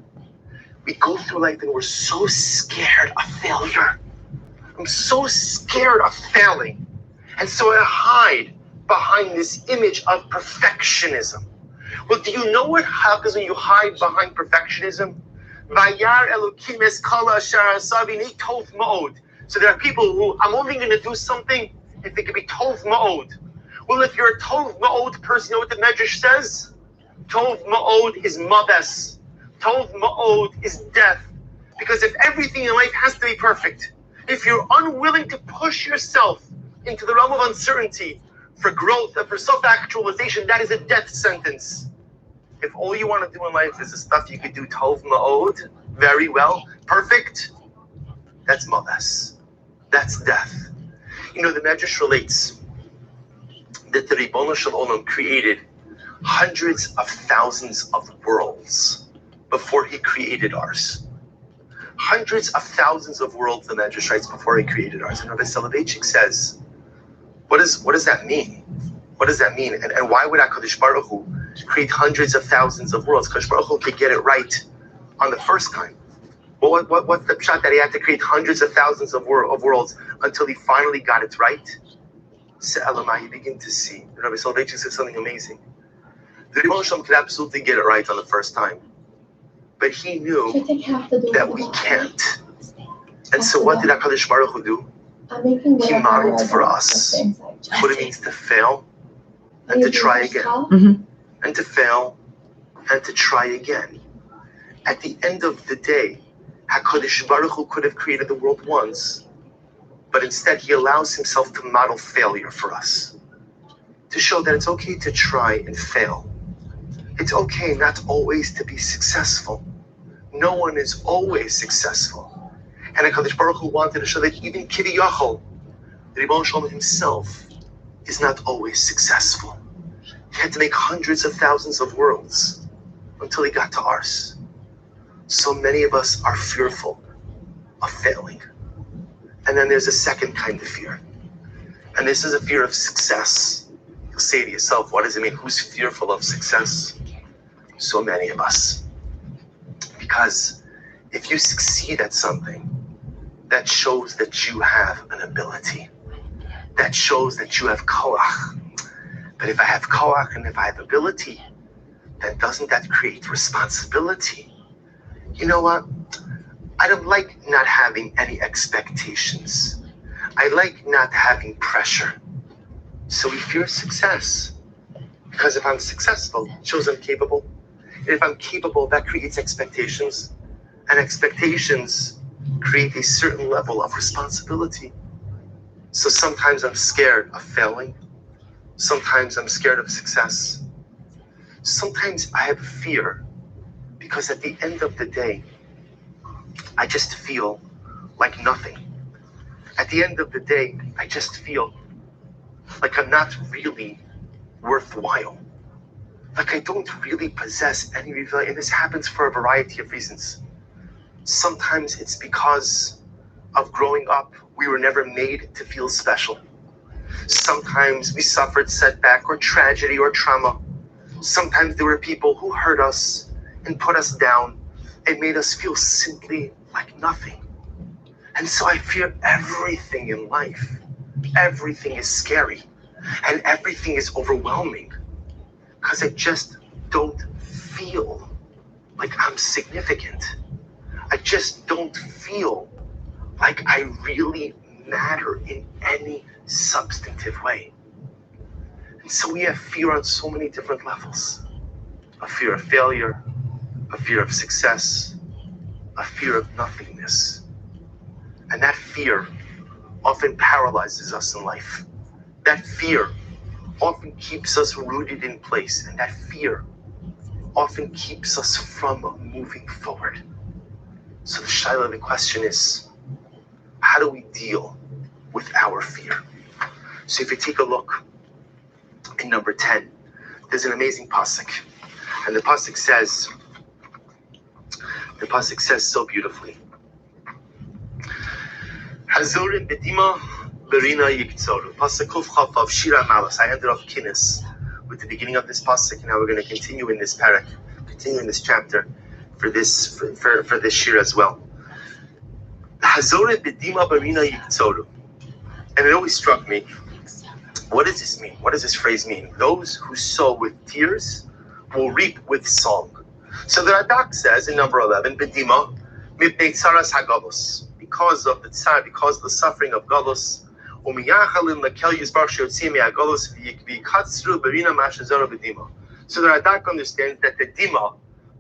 We go through life and we're so scared of failure. I'm so scared of failing. And so I hide behind this image of perfectionism. Well, do you know what happens when you hide behind perfectionism? Vayar Elokim es kol asher asa v'hinei tov ma'od. So there are people who, I'm only going to do something if it can be tov ma'od. Well, if you're a tov ma'od person, you know what the Medrash says? Tov ma'od is maves. Tov ma'od is death. Because if everything in life has to be perfect, if you're unwilling to push yourself into the realm of uncertainty for growth and for self-actualization, that is a death sentence. If all you want to do in life is the stuff you could do tov ma'od, very well, perfect, that's maves. That's death. You know, the Medrash relates that the Ribono Shel Olam created hundreds of thousands of worlds before he created ours. Hundreds of thousands of worlds, the Medrash writes, before he created ours. And Rabbi Soloveitchik says, what does that mean? What does that mean? And why would HaKadosh Baruch Hu create hundreds of thousands of worlds? HaKadosh Baruch Hu could get it right on the first time. Well, what's the pshat that he had to create hundreds of thousands of worlds until he finally got it right? Se'elamah, you begin to see. Rabbi Soloveitchik said something amazing. The Ribono Shel Olam could absolutely get it right on the first time. But he knew that we can't. And so what did HaKadosh Baruch Hu do? He modeled for us what it means to fail and to try again. And to fail and to try again. At the end of the day, HaKadosh Baruch Hu could have created the world once, but instead he allows himself to model failure for us, to show that it's okay to try and fail. It's okay not always to be successful. No one is always successful. And HaKadosh Baruch Hu wanted to show that even Kiviyachol, the Ribono Shel Olam himself, is not always successful. He had to make hundreds of thousands of worlds until he got to ours. So many of us are fearful of failing. And then there's a second kind of fear. And this is a fear of success. You'll say to yourself, what does it mean? Who's fearful of success? So many of us. Because if you succeed at something, that shows that you have an ability. That shows that you have koach. But if I have koach and if I have ability, then doesn't that create responsibility? You know what? I don't like not having any expectations. I like not having pressure. So we fear success. Because if I'm successful, it shows I'm capable. And if I'm capable, that creates expectations. And expectations create a certain level of responsibility. So sometimes I'm scared of failing. Sometimes I'm scared of success. Sometimes I have fear because at the end of the day, I just feel like nothing. At the end of the day, I just feel like I'm not really worthwhile. Like I don't really possess any value. And this happens for a variety of reasons. Sometimes it's because of growing up, we were never made to feel special. Sometimes we suffered setback or tragedy or trauma. Sometimes there were people who hurt us and put us down and made us feel simply like nothing. And so I fear everything in life. Everything is scary and everything is overwhelming because I just don't feel like I'm significant. I just don't feel like I really matter in any substantive way. And so we have fear on so many different levels. A fear of failure, a fear of success, a fear of nothingness. And that fear often paralyzes us in life. That fear often keeps us rooted in place. And that fear often keeps us from moving forward. So the shaila, the question is, how do we deal with our fear? So if you take a look in number 10, there's an amazing pasuk. And the pasuk says so beautifully, Hazorim bedima berina yiktzoru. Pasuk kuf chafav shira malas. I ended off kinnis with the beginning of this pasuk. Now we're going to continue in this parak, continue in this chapter for this shir as well. Hazorim bedima berina yiktzoru. And it always struck me, what does this mean? What does this phrase mean? Those who sow with tears will reap with song. So the Radak says in number 11, Bedima, mipnei tzaras hagavos, because of the tsar, because of the suffering of galus, umiyachalin lekel yizbar sheyotzim me'agolus v'yikatzru berina mashazara bedima. So the Radak understands that the dima,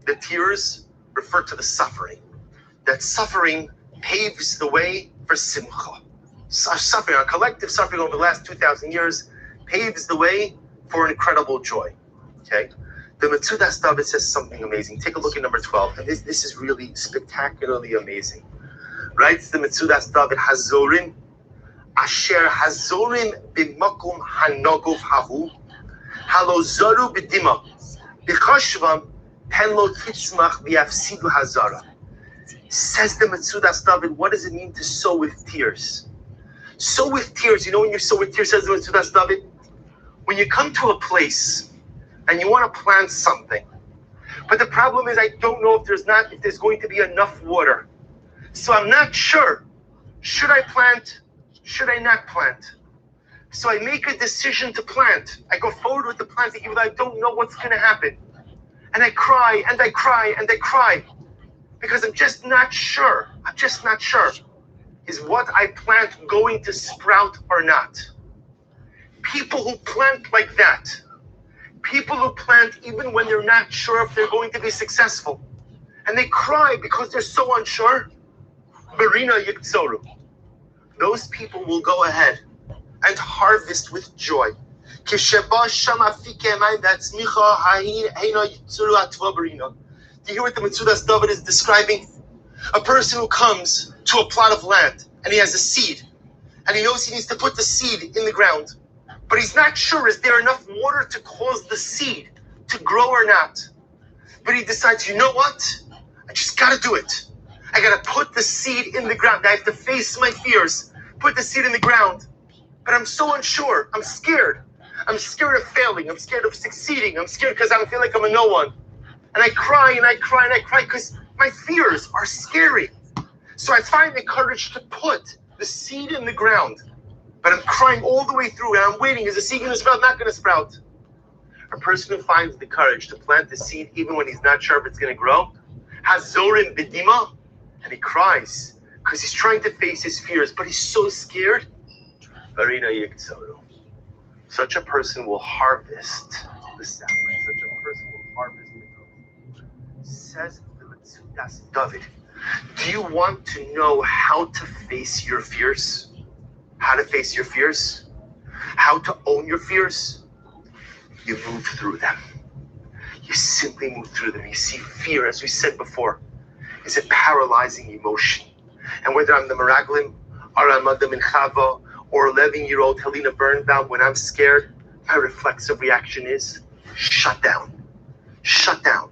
the tears, refer to the suffering. That suffering paves the way for simcha. Suffering, our collective suffering over the last 2,000 years paves the way for incredible joy. Okay, the Metzudas David says something amazing. Take a look at number 12, and this is really spectacularly amazing. Right? The Metzudas David Hazorim, Asher Hazorim b'makom hanogov hahu, halozaru b'dima, b'chashvam penlo titzmach v'yafsidu hazara. Says the Metzudas David, what does it mean to sow with tears? Sow with tears. You know when you sow with tears, says the Metzudas David? When you come to a place and you want to plant something, but the problem is I don't know if there's going to be enough water. So I'm not sure. Should I plant? Should I not plant? So I make a decision to plant. I go forward with the planting even though I don't know what's going to happen. And I cry and I cry and I cry because I'm just not sure. I'm just not sure. Is what I plant going to sprout or not? People who plant like that, people who plant even when they're not sure if they're going to be successful, and they cry because they're so unsure, Barina Yiktsoru, those people will go ahead and harvest with joy. Do you hear what the Metzudas David is describing? A person who comes to a plot of land and he has a seed, and he knows he needs to put the seed in the ground, but he's not sure, is there enough water to cause the seed to grow or not? But he decides, you know what? I just got to do it. I got to put the seed in the ground. I have to face my fears, put the seed in the ground. But I'm so unsure. I'm scared. I'm scared of failing. I'm scared of succeeding. I'm scared because I feel like I'm a no one. And I cry and I cry and I cry because my fears are scary. So I find the courage to put the seed in the ground. But I'm crying all the way through and I'm waiting. Is the seed going to sprout? Not going to sprout. A person who finds the courage to plant the seed even when he's not sure if it's going to grow, has zorin bedima, and he cries because he's trying to face his fears, but he's so scared. Such a person will harvest the sapling. Such a person will harvest the growth. Says the Metzudas David, do you want to know how to face your fears? How to face your fears? How to own your fears? You move through them. You simply move through them. You see, fear, as we said before, is a paralyzing emotion. And whether I'm the Meraglim, or I'm the Minchava, or 11-year-old Helena Birnbaum, when I'm scared, my reflexive reaction is shut down. Shut down.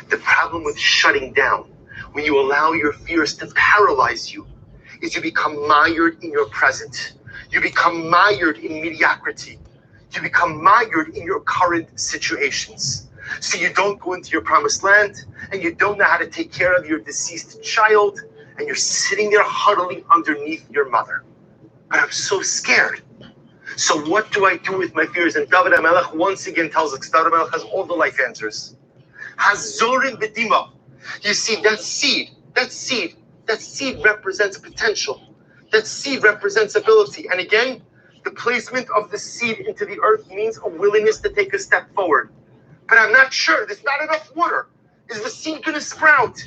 The problem with shutting down, when you allow your fears to paralyze you, is you become mired in your present. You become mired in mediocrity. You become mired in your current situations. So you don't go into your promised land, and you don't know how to take care of your deceased child, and you're sitting there huddling underneath your mother. But I'm so scared. So what do I do with my fears? And David HaMelech once again tells us, David HaMelech has all the life answers. Hazorin bedima. You see, that seed represents potential. That seed represents ability. And again, the placement of the seed into the earth means a willingness to take a step forward. But I'm not sure. There's not enough water. Is the seed going to sprout?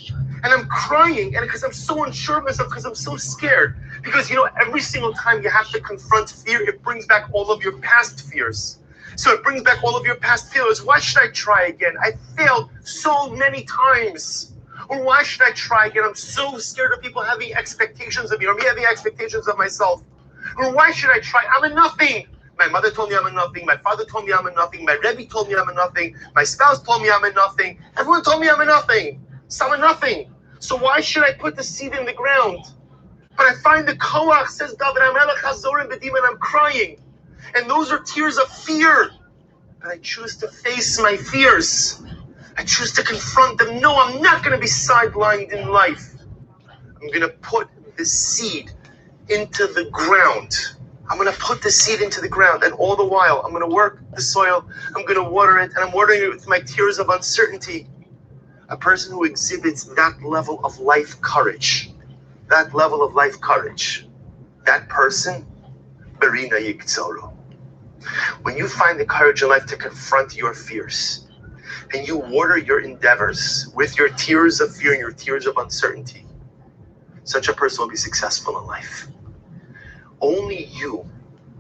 And I'm crying, and because I'm so unsure of myself, because I'm so scared. Because, every single time you have to confront fear, it brings back all of your past fears. So it brings back all of your past fears. Why should I try again? I failed so many times. Or why should I try again? I'm so scared of people having expectations of me, or me having expectations of myself. Or why should I try? I'm a nothing. My mother told me I'm a nothing. My father told me I'm a nothing. My Rebbe told me I'm a nothing. My spouse told me I'm a nothing. Everyone told me I'm a nothing. So I'm a nothing. So why should I put the seed in the ground? But I find the koach, says David HaMelech, Hazorim B'dim, and I'm crying. And those are tears of fear. But I choose to face my fears. I choose to confront them. No, I'm not going to be sidelined in life. I'm going to put the seed into the ground. I'm going to put the seed into the ground. And all the while, I'm going to work the soil. I'm going to water it. And I'm watering it with my tears of uncertainty. A person who exhibits that level of life courage, that person, Berina Yiktzoru. When you find the courage in life to confront your fears, and you water your endeavors with your tears of fear and your tears of uncertainty, such a person will be successful in life. Only you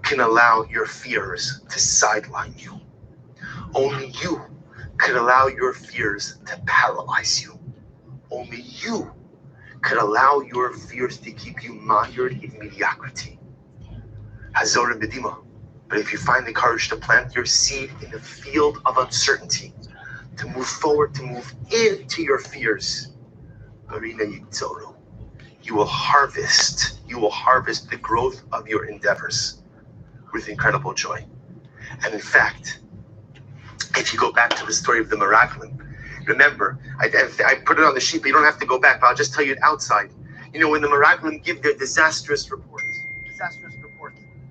can allow your fears to sideline you. Only you could allow your fears to paralyze you. Only you could allow your fears to keep you mired in mediocrity. Hazor Bedima. But if you find the courage to plant your seed in the field of uncertainty, to move forward, to move into your fears, Marina Yitzoro, you will harvest the growth of your endeavors with incredible joy. And in fact, if you go back to the story of the Meraglim, remember, I put it on the sheet, but you don't have to go back, but I'll just tell you it outside. When the Meraglim give their disastrous report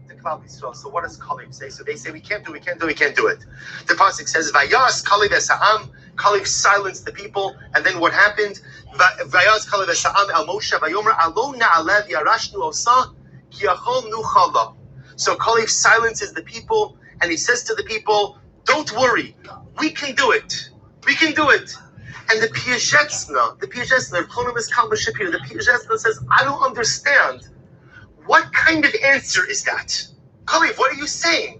to Klal Yisrael. So what does Kalev say? So they say, we can't do it. The pasuk says, Vayas Kalev esa'am. Kalev silenced the people. And then what happened? Vayas Kalev esa'am el Moshe vayomer alo na'alev yarashnu osa ki achol nuchala. So Kalev silences the people, and he says to the people, don't worry, we can do it. And the Piazetzna, the Piazetzna says, I don't understand. What kind of answer is that? Kalev, what are you saying?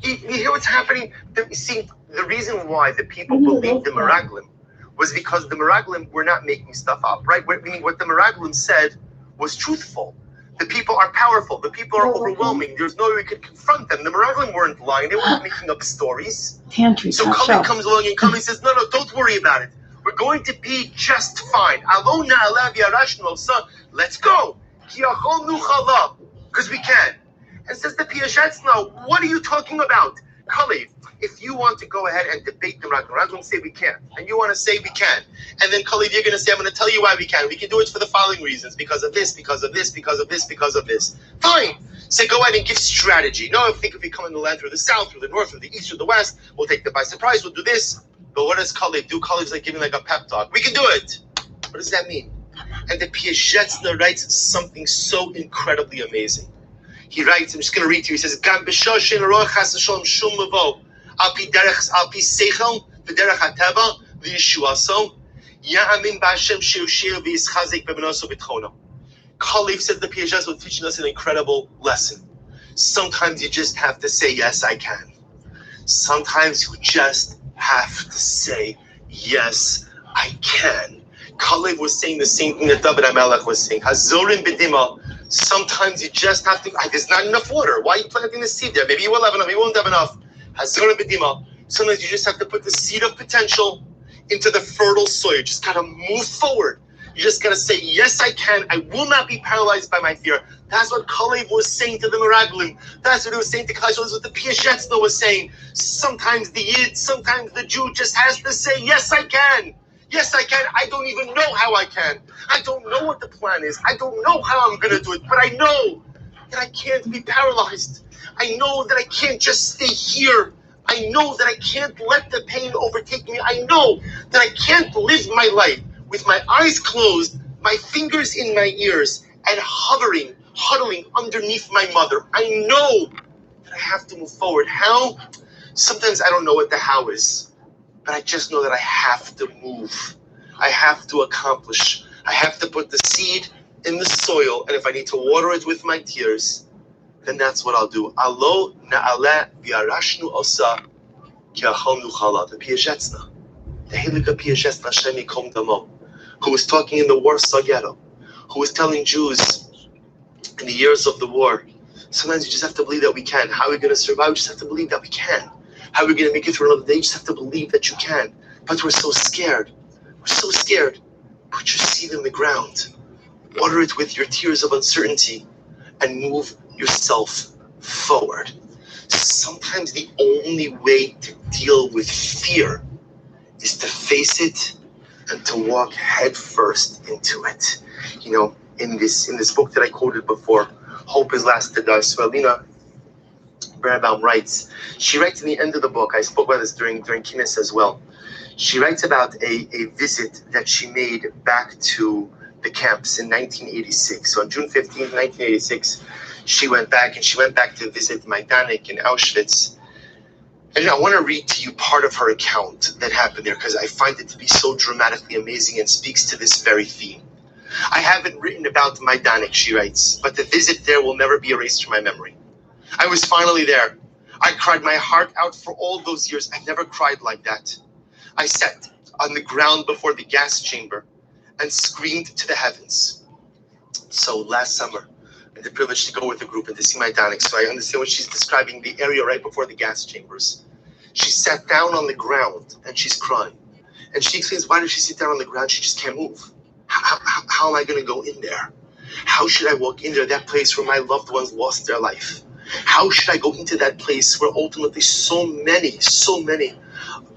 You hear what's happening? See, the reason why the people believed the Meraglim was because the Meraglim were not making stuff up, right? Meaning what the Meraglim said was truthful. The people are powerful. The people are overwhelming. There's no way we could confront them. The Meraglim weren't lying. They weren't making up stories. So Kalev comes along and Kalev says, no, don't worry about it. We're going to be just fine. Let's go. Because we can. And says the Piazetzna, what are you talking about? Kalev, if you want to go ahead and debate the Meraglim say we can't. And you want to say we can. And then Kalev, you're going to say, I'm going to tell you why we can. We can do it for the following reasons. Because of this. Fine. Say, go ahead and give strategy. No, if we come in the land through the south, through the north, through the east, through the west, we'll take them by surprise, we'll do this. But what does Kalev do? Kalev's like giving like a pep talk. We can do it. What does that mean? And the Piazetzna writes something so incredibly amazing. He writes, I'm just going to read to you. He says, Gam b'shoshin roach chas v'shalom shum mavo al pi seichel v'derech hateva v'yeshuaso ya'amin b'Hashem she'ushir v'yischazek b'benoso b'tchono. Kalev said the Piazetzna was teaching us an incredible lesson. Sometimes you just have to say, yes, I can. Sometimes you just have to say, yes, I can. Kalev was saying the same thing that David HaMelech was saying. Hazorim b'dima. Sometimes you just have to, there's not enough water. Why are you planting the seed there? Maybe you will have enough, maybe you won't have enough. Hazorim b'dima. Sometimes you just have to put the seed of potential into the fertile soil. You just got to move forward. You just got to say, yes, I can. I will not be paralyzed by my fear. That's what Kalev was saying to the Meraglim. That's what he was saying to Kalev. That's what the Piazetzna was saying. Sometimes the Yid, sometimes the Jew just has to say, yes, I can. Yes, I can. I don't even know how I can. I don't know what the plan is. I don't know how I'm going to do it. But I know that I can't be paralyzed. I know that I can't just stay here. I know that I can't let the pain overtake me. I know that I can't live my life with my eyes closed, my fingers in my ears, and huddling underneath my mother. I know that I have to move forward. How? Sometimes I don't know what the how is, but I just know that I have to move. I have to accomplish. I have to put the seed in the soil, and if I need to water it with my tears, then that's what I'll do. Alo na'aleh v'yarashnu osa ki achol nuchala. The Piazetzna, the Helika Piazetzna Hashem yikom damo, who was talking in the Warsaw Ghetto, who was telling Jews in the years of the war, sometimes you just have to believe that we can. How are we going to survive? We just have to believe that we can. How are we going to make it through another day? You just have to believe that you can. But we're so scared. Put your seed in the ground. Water it with your tears of uncertainty and move yourself forward. Sometimes the only way to deal with fear is to face it and to walk head first into it. You know, in this book that I quoted before, Hope Is Last to Die, Swelina Berenbaum writes, she writes in the end of the book, I spoke about this during Kinnis as well, she writes about a visit that she made back to the camps in 1986. So on June 15th, 1986, she went back to visit Majdanek in Auschwitz. And I want to read to you part of her account that happened there because I find it to be so dramatically amazing and speaks to this very theme. I haven't written about Majdanek, she writes, but the visit there will never be erased from my memory. I was finally there. I cried my heart out for all those years. I never cried like that. I sat on the ground before the gas chamber and screamed to the heavens. So last summer, I had the privilege to go with the group and to see Majdanek, so I understand what she's describing, the area right before the gas chambers. She sat down on the ground and she's crying. And she explains, why did she sit down on the ground? She just can't move. How am I going to go in there? How should I walk in there, that place where my loved ones lost their life? How should I go into that place where ultimately so many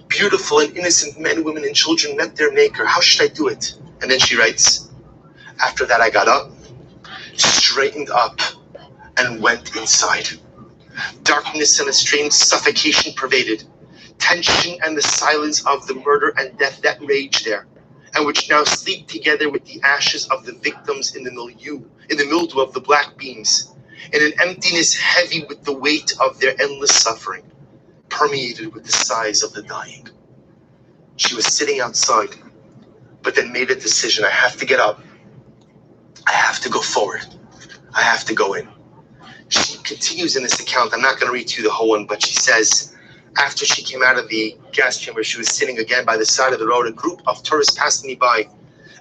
beautiful and innocent men, women, and children met their maker? How should I do it? And then she writes, after that I got up, straightened up, and went inside. Darkness and a strange suffocation pervaded. Tension and the silence of the murder and death that raged there, and which now sleep together with the ashes of the victims in the mildew of the black beams, in an emptiness heavy with the weight of their endless suffering, permeated with the sighs of the dying. She was sitting outside, but then made a decision. I have to get up. I have to go forward. I have to go in. She continues in this account. I'm not going to read to you the whole one, but she says, after she came out of the gas chamber, she was sitting again by the side of the road. A group of tourists passed me by.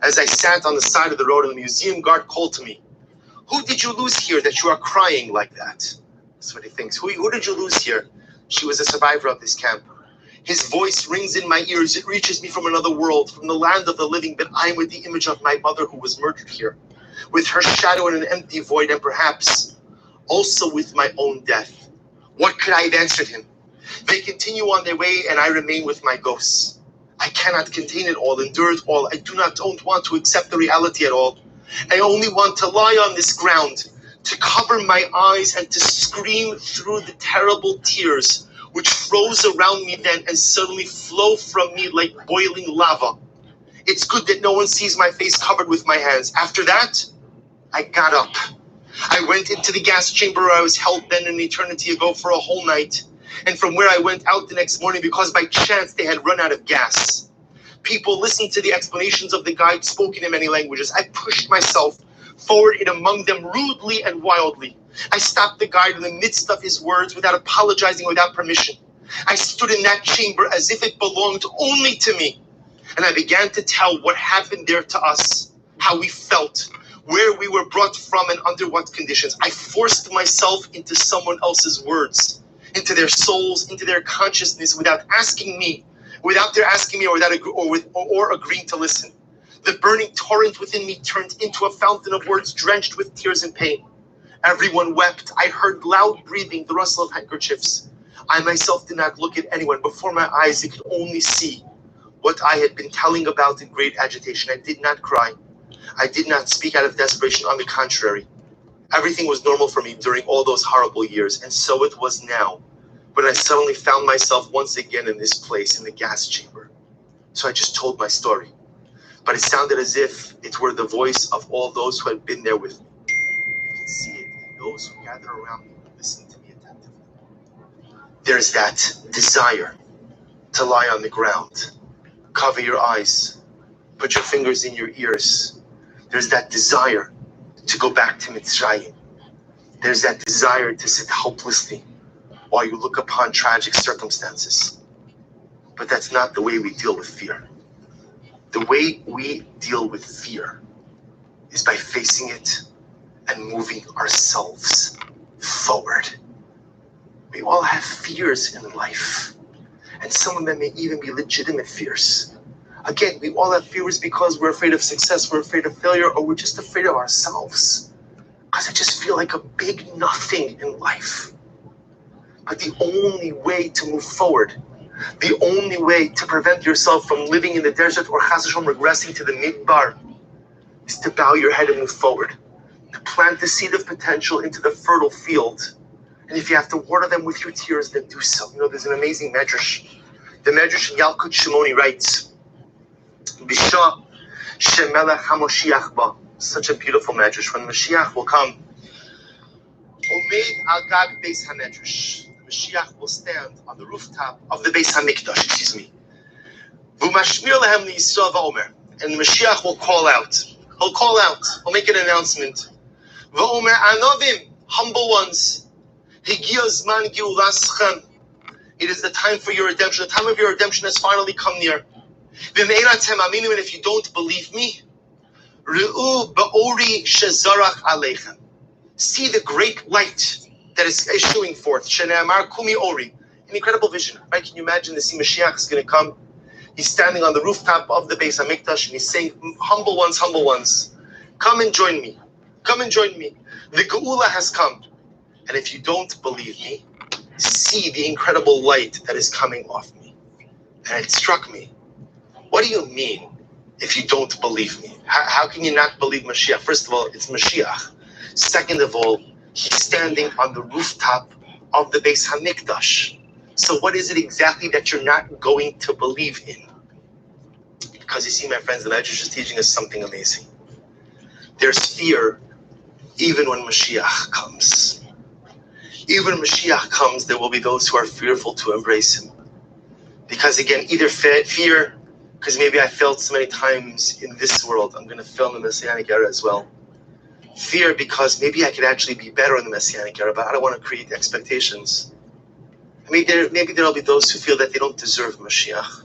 As I sat on the side of the road, and the museum guard called to me, "Who did you lose here that you are crying like that?" That's what he thinks. Who did you lose here? She was a survivor of this camp. His voice rings in my ears. It reaches me from another world, from the land of the living, but I am with the image of my mother who was murdered here, with her shadow in an empty void, and perhaps also with my own death. What could I have answered him? They continue on their way, and I remain with my ghosts. I cannot contain it all, endure it all. I don't want to accept the reality at all. I only want to lie on this ground, to cover my eyes and to scream through the terrible tears which froze around me then and suddenly flow from me like boiling lava. It's good that no one sees my face covered with my hands. After that, I got up. I went into the gas chamber where I was held then an eternity ago for a whole night, and from where I went out the next morning because by chance they had run out of gas. People listened to the explanations of the guide spoken in many languages. I pushed myself forward in among them rudely and wildly. I stopped the guide in the midst of his words without apologizing, without permission. I stood in that chamber as if it belonged only to me, and I began to tell what happened there to us, how we felt, where we were brought from and under what conditions. I forced myself into someone else's words, into their souls, into their consciousness, without their asking me or agreeing to listen. The burning torrent within me turned into a fountain of words drenched with tears and pain. Everyone wept. I heard loud breathing, the rustle of handkerchiefs. I myself did not look at anyone. Before my eyes, I could only see what I had been telling about in great agitation. I did not cry. I did not speak out of desperation. On the contrary, everything was normal for me during all those horrible years, and so it was now, when I suddenly found myself once again in this place, in the gas chamber. So I just told my story, but it sounded as if it were the voice of all those who had been there with me. I could see it, and those who gathered around me would listen to me attentively. There's that desire to lie on the ground, cover your eyes, put your fingers in your ears. There's that desire to go back to Mitzrayim. There's that desire to sit helplessly while you look upon tragic circumstances. But that's not the way we deal with fear. The way we deal with fear is by facing it and moving ourselves forward. We all have fears in life, and some of them may even be legitimate fears. Again, we all have fears because we're afraid of success, we're afraid of failure, or we're just afraid of ourselves. Because I just feel like a big nothing in life. But the only way to move forward, the only way to prevent yourself from living in the desert or chas v'shalom regressing to the midbar, is to bow your head and move forward, to plant the seed of potential into the fertile field. And if you have to water them with your tears, then do so. You know, there's an amazing medrash. The medrash in Yalkut Shimoni writes, Bisha shemelech haMoshiach ba. Such a beautiful medrash. When Mashiach will come, Omeid al gag beis hamedrash. Mashiach will stand on the rooftop of the Beis Hamikdash, V'mashmir lehem liYisrael va'omer. And the Mashiach will call out. He'll call out. He'll make an announcement. Va'omer anovim, humble ones. Higia zman giulaschem. It is the time for your redemption. The time of your redemption has finally come near. V'me'en atem aminim, and if you don't believe me, Re'u ba'ori shezarach aleichem. See the great light that is issuing forth. Shene'amar kumi ori. An incredible vision, right? Can you imagine the Mashiach is going to come? He's standing on the rooftop of the Beis Hamikdash and he's saying, humble ones, come and join me. Come and join me. The Geula has come. And if you don't believe me, see the incredible light that is coming off me. And it struck me. What do you mean if you don't believe me? How can you not believe Mashiach? First of all, it's Mashiach. Second of all, he's standing on the rooftop of the Beis Hamikdash. So what is it exactly that you're not going to believe in? Because you see, my friends, the Medrash is teaching us something amazing. There's fear even when Mashiach comes. Even when Mashiach comes, there will be those who are fearful to embrace him. Because again, either fear, because maybe I failed so many times in this world, I'm going to fail in the Messianic era as well. Fear because maybe I could actually be better in the Messianic era, but I don't want to create expectations. Maybe there'll be those who feel that they don't deserve Mashiach.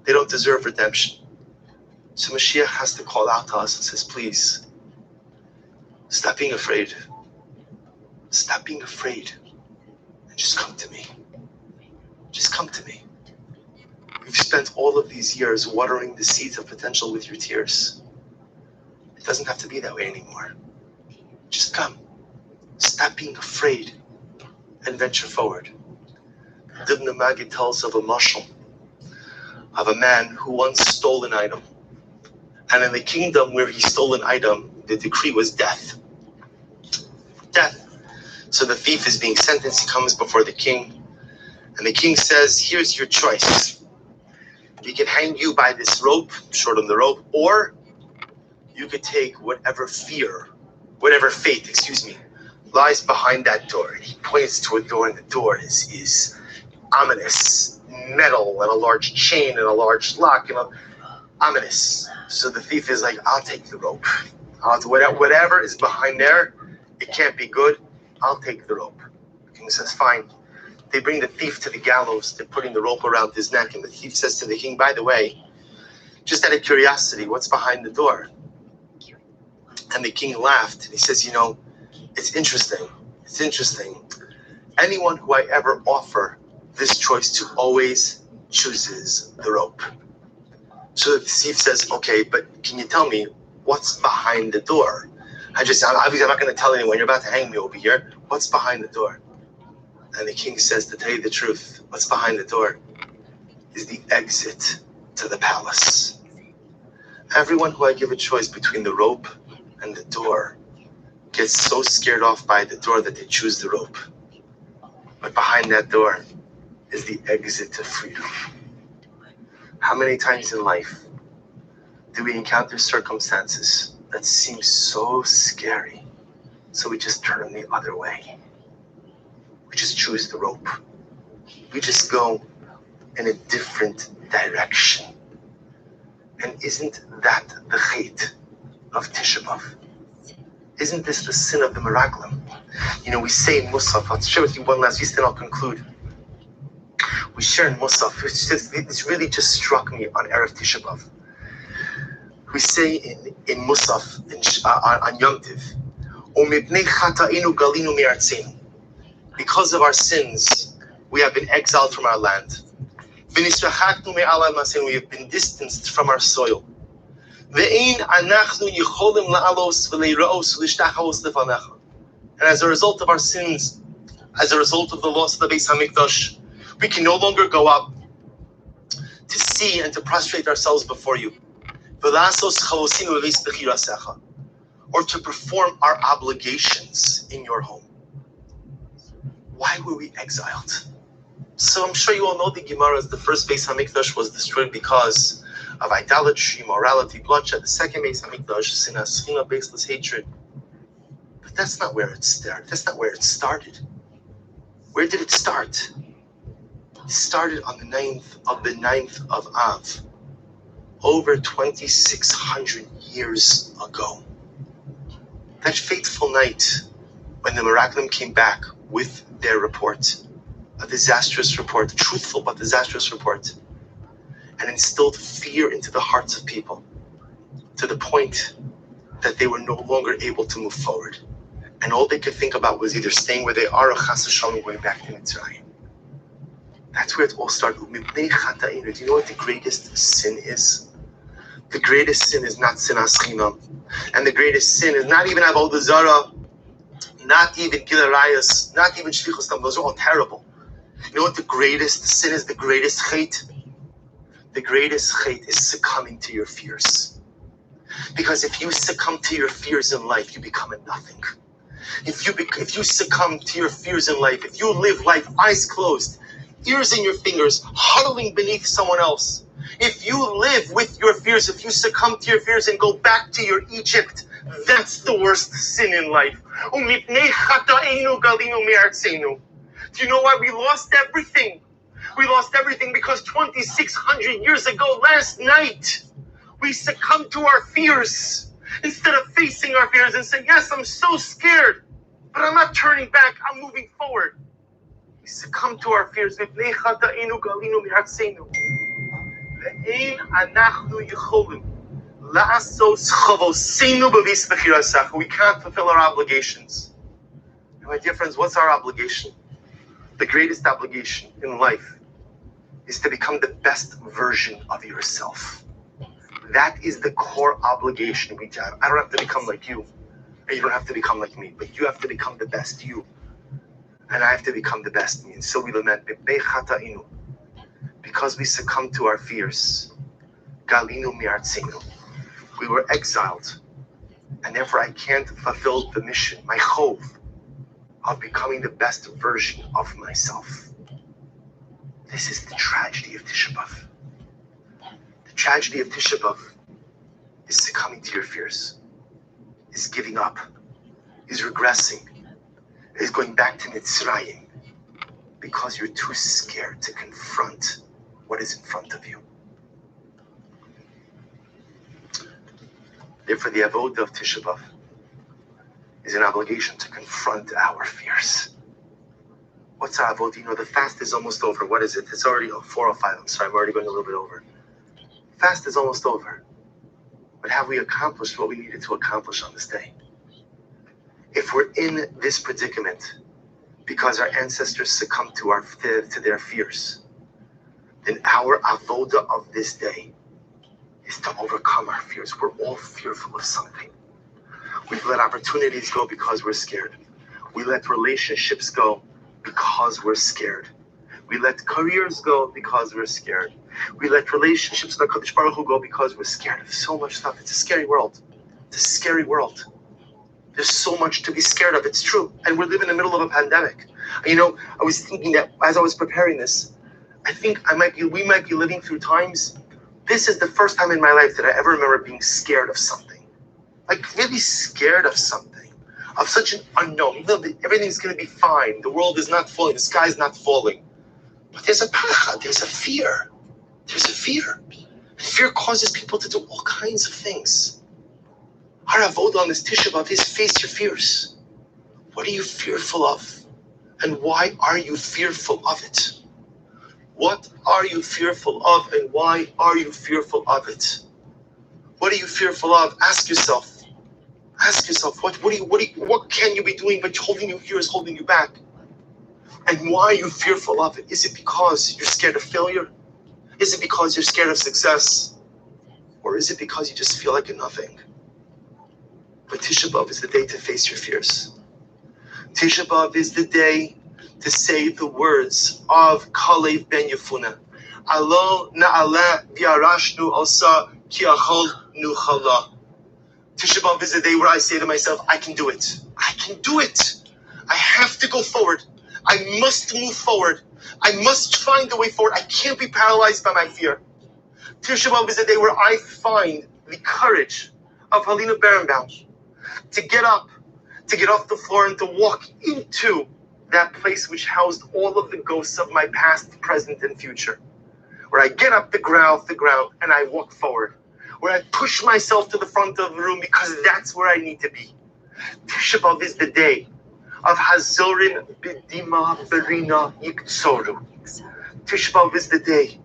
They don't deserve redemption. So Mashiach has to call out to us and says, please, stop being afraid. Stop being afraid. And just come to me. Just come to me. You've spent all of these years watering the seeds of potential with your tears. It doesn't have to be that way anymore. Just come. Stop being afraid and venture forward. Ibn Magid tells of a mashal, of a man who once stole an item. And in the kingdom where he stole an item, the decree was death. Death. So the thief is being sentenced, he comes before the king, and the king says, here's your choice. We can hang you by this rope, short on the rope, or you could take whatever fate, lies behind that door. And he points to a door, and the door is ominous, metal, and a large chain, and a large lock, ominous. So the thief is like, I'll take the rope. Whatever is behind there, it can't be good. I'll take the rope. The king says, fine. They bring the thief to the gallows. They're putting the rope around his neck. And the thief says to the king, by the way, just out of curiosity, what's behind the door? And the king laughed. And he says, it's interesting. It's interesting. Anyone who I ever offer this choice to always chooses the rope. So the thief says, okay, but can you tell me what's behind the door? Obviously I'm not going to tell anyone. You're about to hang me over here. What's behind the door? And the king says, to tell you the truth, what's behind the door is the exit to the palace. Everyone who I give a choice between the rope and the door gets so scared off by the door that they choose the rope. But behind that door is the exit to freedom. How many times in life do we encounter circumstances that seem so scary, so we just turn the other way? We just choose the rope. We just go in a different direction. And isn't that the chait of Tisha B'Av? Isn't this the sin of the Meraglim? We say in Musaf, I'll share with you one last piece, then I'll conclude. We share in Musaf, it's really just struck me on Erev Tisha B'Av. We say in Musaf, on Yom Tiv, Umibnei chata'inu galinu mi'artzeinu. Because of our sins, we have been exiled from our land. We have been distanced from our soil. And as a result of our sins, as a result of the loss of the Beis Hamikdash, we can no longer go up to see and to prostrate ourselves before you, or to perform our obligations in your home. Why were we exiled? So I'm sure you all know the Gemara. The first Beis Hamikdash was destroyed because of idolatry, immorality, bloodshed. The second Beis Hamikdash, sinas, china, baseless hatred. But that's not where it started. That's not where it started. Where did it start? It started on the 9th of Av, over 2,600 years ago. That fateful night when the Meraglim came back with their report, a disastrous report, truthful but disastrous report, and instilled fear into the hearts of people to the point that they were no longer able to move forward. And all they could think about was either staying where they are or chas v'shalom going back to Mitzrayim. That's where it all started. Do you know what the greatest sin is? The greatest sin is not sinas chinam. And the greatest sin is not even avodah zarah, not even gilarayas, not even shlichus tam. Those are all terrible. You know what the greatest sin is? The greatest chait? The greatest chait is succumbing to your fears. Because if you succumb to your fears in life, you become a nothing. If you succumb to your fears in life, if you live life eyes closed, ears in your fingers, huddling beneath someone else, if you live with your fears, if you succumb to your fears and go back to your Egypt, that's the worst sin in life. Do you know why we lost everything? We lost everything because 2,600 years ago, last night, we succumbed to our fears. Instead of facing our fears and saying, yes, I'm so scared, but I'm not turning back, I'm moving forward. We succumb to our fears. We can't fulfill our obligations. And my dear friends, what's our obligation? The greatest obligation in life is to become the best version of yourself. That is the core obligation we have. I don't have to become like you, and you don't have to become like me, but you have to become the best you, and I have to become the best me. And so we lament, because we succumb to our fears. Galinu mi'artzenu. We were exiled, and therefore I can't fulfill the mission, my chov, of becoming the best version of myself. This is the tragedy of Tisha B'Av. The tragedy of Tisha B'Av is succumbing to your fears, is giving up, is regressing, is going back to Mitzrayim because you're too scared to confront what is in front of you. Therefore, the avodah of Tisha B'Av is an obligation to confront our fears. What's our avodah? You know, the fast is almost over. What is it? It's already 4:05. I'm sorry, I'm already going a little bit over. Fast is almost over. But have we accomplished what we needed to accomplish on this day? If we're in this predicament because our ancestors succumbed to their fears, then our avodah of this day is to overcome our fears. We're all fearful of something. We've let opportunities go because we're scared. We let relationships go because we're scared. We let careers go because we're scared. We let relationships with HaKadosh Baruch Hu go because we're scared of so much stuff. It's a scary world. It's a scary world. There's so much to be scared of. It's true. And we live in the middle of a pandemic. You know, I was thinking that as I was preparing this, I think we might be living through times. This is the first time in my life that I ever remember being scared of something. Like really scared of something. Of such an unknown. Even though everything's going to be fine. The world is not falling. The sky is not falling. But there's a pachad. There's a fear. There's a fear. Fear causes people to do all kinds of things. Our avodah on this Tisha B'Av is face your fears. What are you fearful of? And why are you fearful of it? What are you fearful of and why are you fearful of it? What are you fearful of? Ask yourself. Ask yourself, what can you be doing but holding you here is holding you back? And why are you fearful of it? Is it because you're scared of failure? Is it because you're scared of success? Or is it because you just feel like a nothing? But Tisha B'Av is the day to face your fears. Tisha B'Av is the day to say the words of Kalev ben Yefuna. Alo na'ala v'yarashnu alsa ki achol nuchala. Tisha B'Av is the day where I say to myself, I can do it. I can do it. I have to go forward. I must move forward. I must find a way forward. I can't be paralyzed by my fear. Tisha B'Av is the day where I find the courage of Helena Berenbaum to get up, to get off the floor and to walk into that place which housed all of the ghosts of my past, present, and future. Where I get up the ground, and I walk forward. Where I push myself to the front of the room because that's where I need to be. Tisha B'Av is the day of Hazorin B'dima Berina Yiktsoru. Tisha B'Av is the day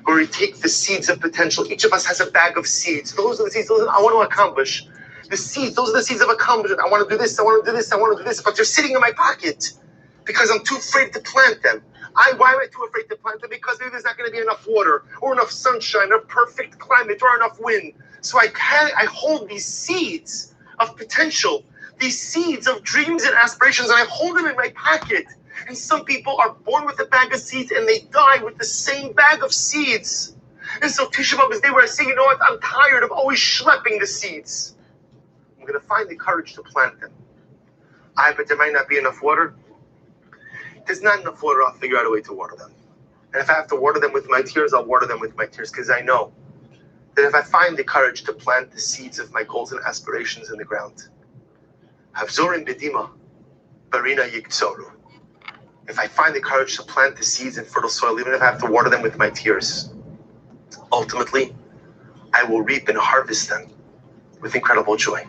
where we take the seeds of potential. Each of us has a bag of seeds. Those are the seeds I want to accomplish. The seeds, those are the seeds of accomplishment. I want to do this, I want to do this, I want to do this, but they're sitting in my pocket because I'm too afraid to plant them. Why am I too afraid to plant them? Because maybe there's not going to be enough water, or enough sunshine, or perfect climate, or enough wind. So I hold these seeds of potential, these seeds of dreams and aspirations, and I hold them in my pocket. And some people are born with a bag of seeds, and they die with the same bag of seeds. And so Tisha B'Av is the day where I say, you know what? I'm tired of always schlepping the seeds. I'm going to find the courage to plant them. But there might not be enough water. There's not enough water, I'll figure out a way to water them. And if I have to water them with my tears, I'll water them with my tears, because I know that if I find the courage to plant the seeds of my goals and aspirations in the ground, Havzorim bedima, barina yiktsoru. If I find the courage to plant the seeds in fertile soil, even if I have to water them with my tears, ultimately, I will reap and harvest them with incredible joy.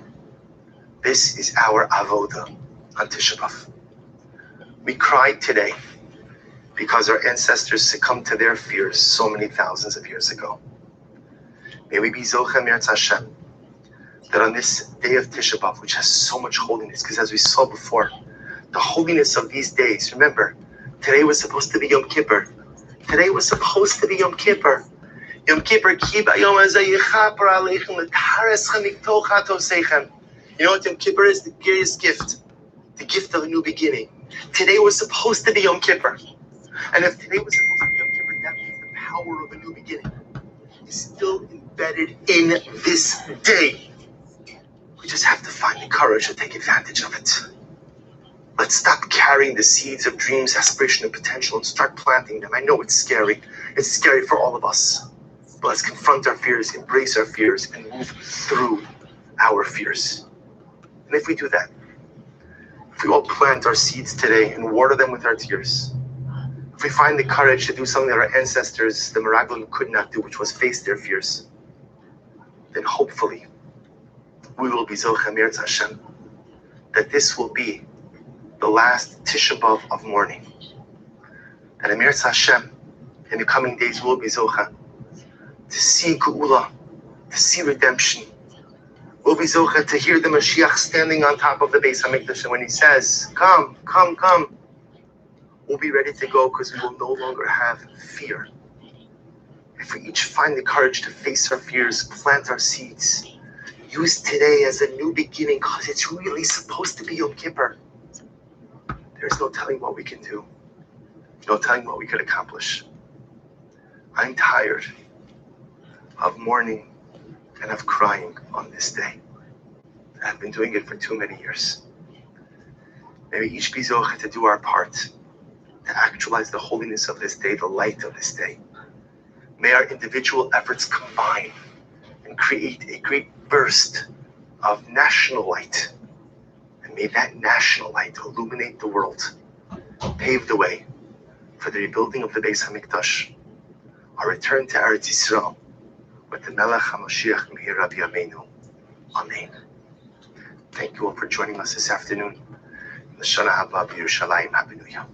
This is our avoda on Tisha B'Av. We cried today because our ancestors succumbed to their fears so many thousands of years ago. May we be Zochem Yirtz Hashem, that on this day of Tisha B'Av, which has so much holiness, because as we saw before, the holiness of these days, remember, today was supposed to be Yom Kippur. Today was supposed to be Yom Kippur. Yom Kippur, ki b'yom hazeh yichaper aleichem l'tahareschem miktoch hatoseichem. You know what Yom Kippur is? The greatest gift. The gift of a new beginning. Today was supposed to be Yom Kippur. And if today was supposed to be Yom Kippur, that means the power of a new beginning is still embedded in this day. We just have to find the courage to take advantage of it. Let's stop carrying the seeds of dreams, aspiration, and potential and start planting them. I know it's scary. It's scary for all of us. But let's confront our fears, embrace our fears, and move through our fears. And if we do that, if we all plant our seeds today and water them with our tears, if we find the courage to do something that our ancestors, the Meraglim, could not do, which was face their fears, then hopefully we will be Zochem Yirtz Hashem, that this will be the last Tisha B'Av of mourning. And Yirtz Hashem, in the coming days, will be Zocha to see Geula, to see redemption. We'll be Zocha to hear the Mashiach standing on top of the Beis HaMikdash, and when he says, come, come, come, we'll be ready to go because we will no longer have fear. If we each find the courage to face our fears, plant our seeds, use today as a new beginning because it's really supposed to be Yom Kippur. There's no telling what we can do, no telling what we could accomplish. I'm tired of mourning and of crying on this day. I've been doing it for too many years. May we each be zoche to do our part, to actualize the holiness of this day, the light of this day. May our individual efforts combine and create a great burst of national light. And may that national light illuminate the world, pave the way for the rebuilding of the Beis HaMikdash, our return to Eretz Yisrael, with the Melech HaMashiach Meir Yameinu. Amen. Thank you all for joining us this afternoon. L'shana haba b'Yerushalayim. Happy New Year.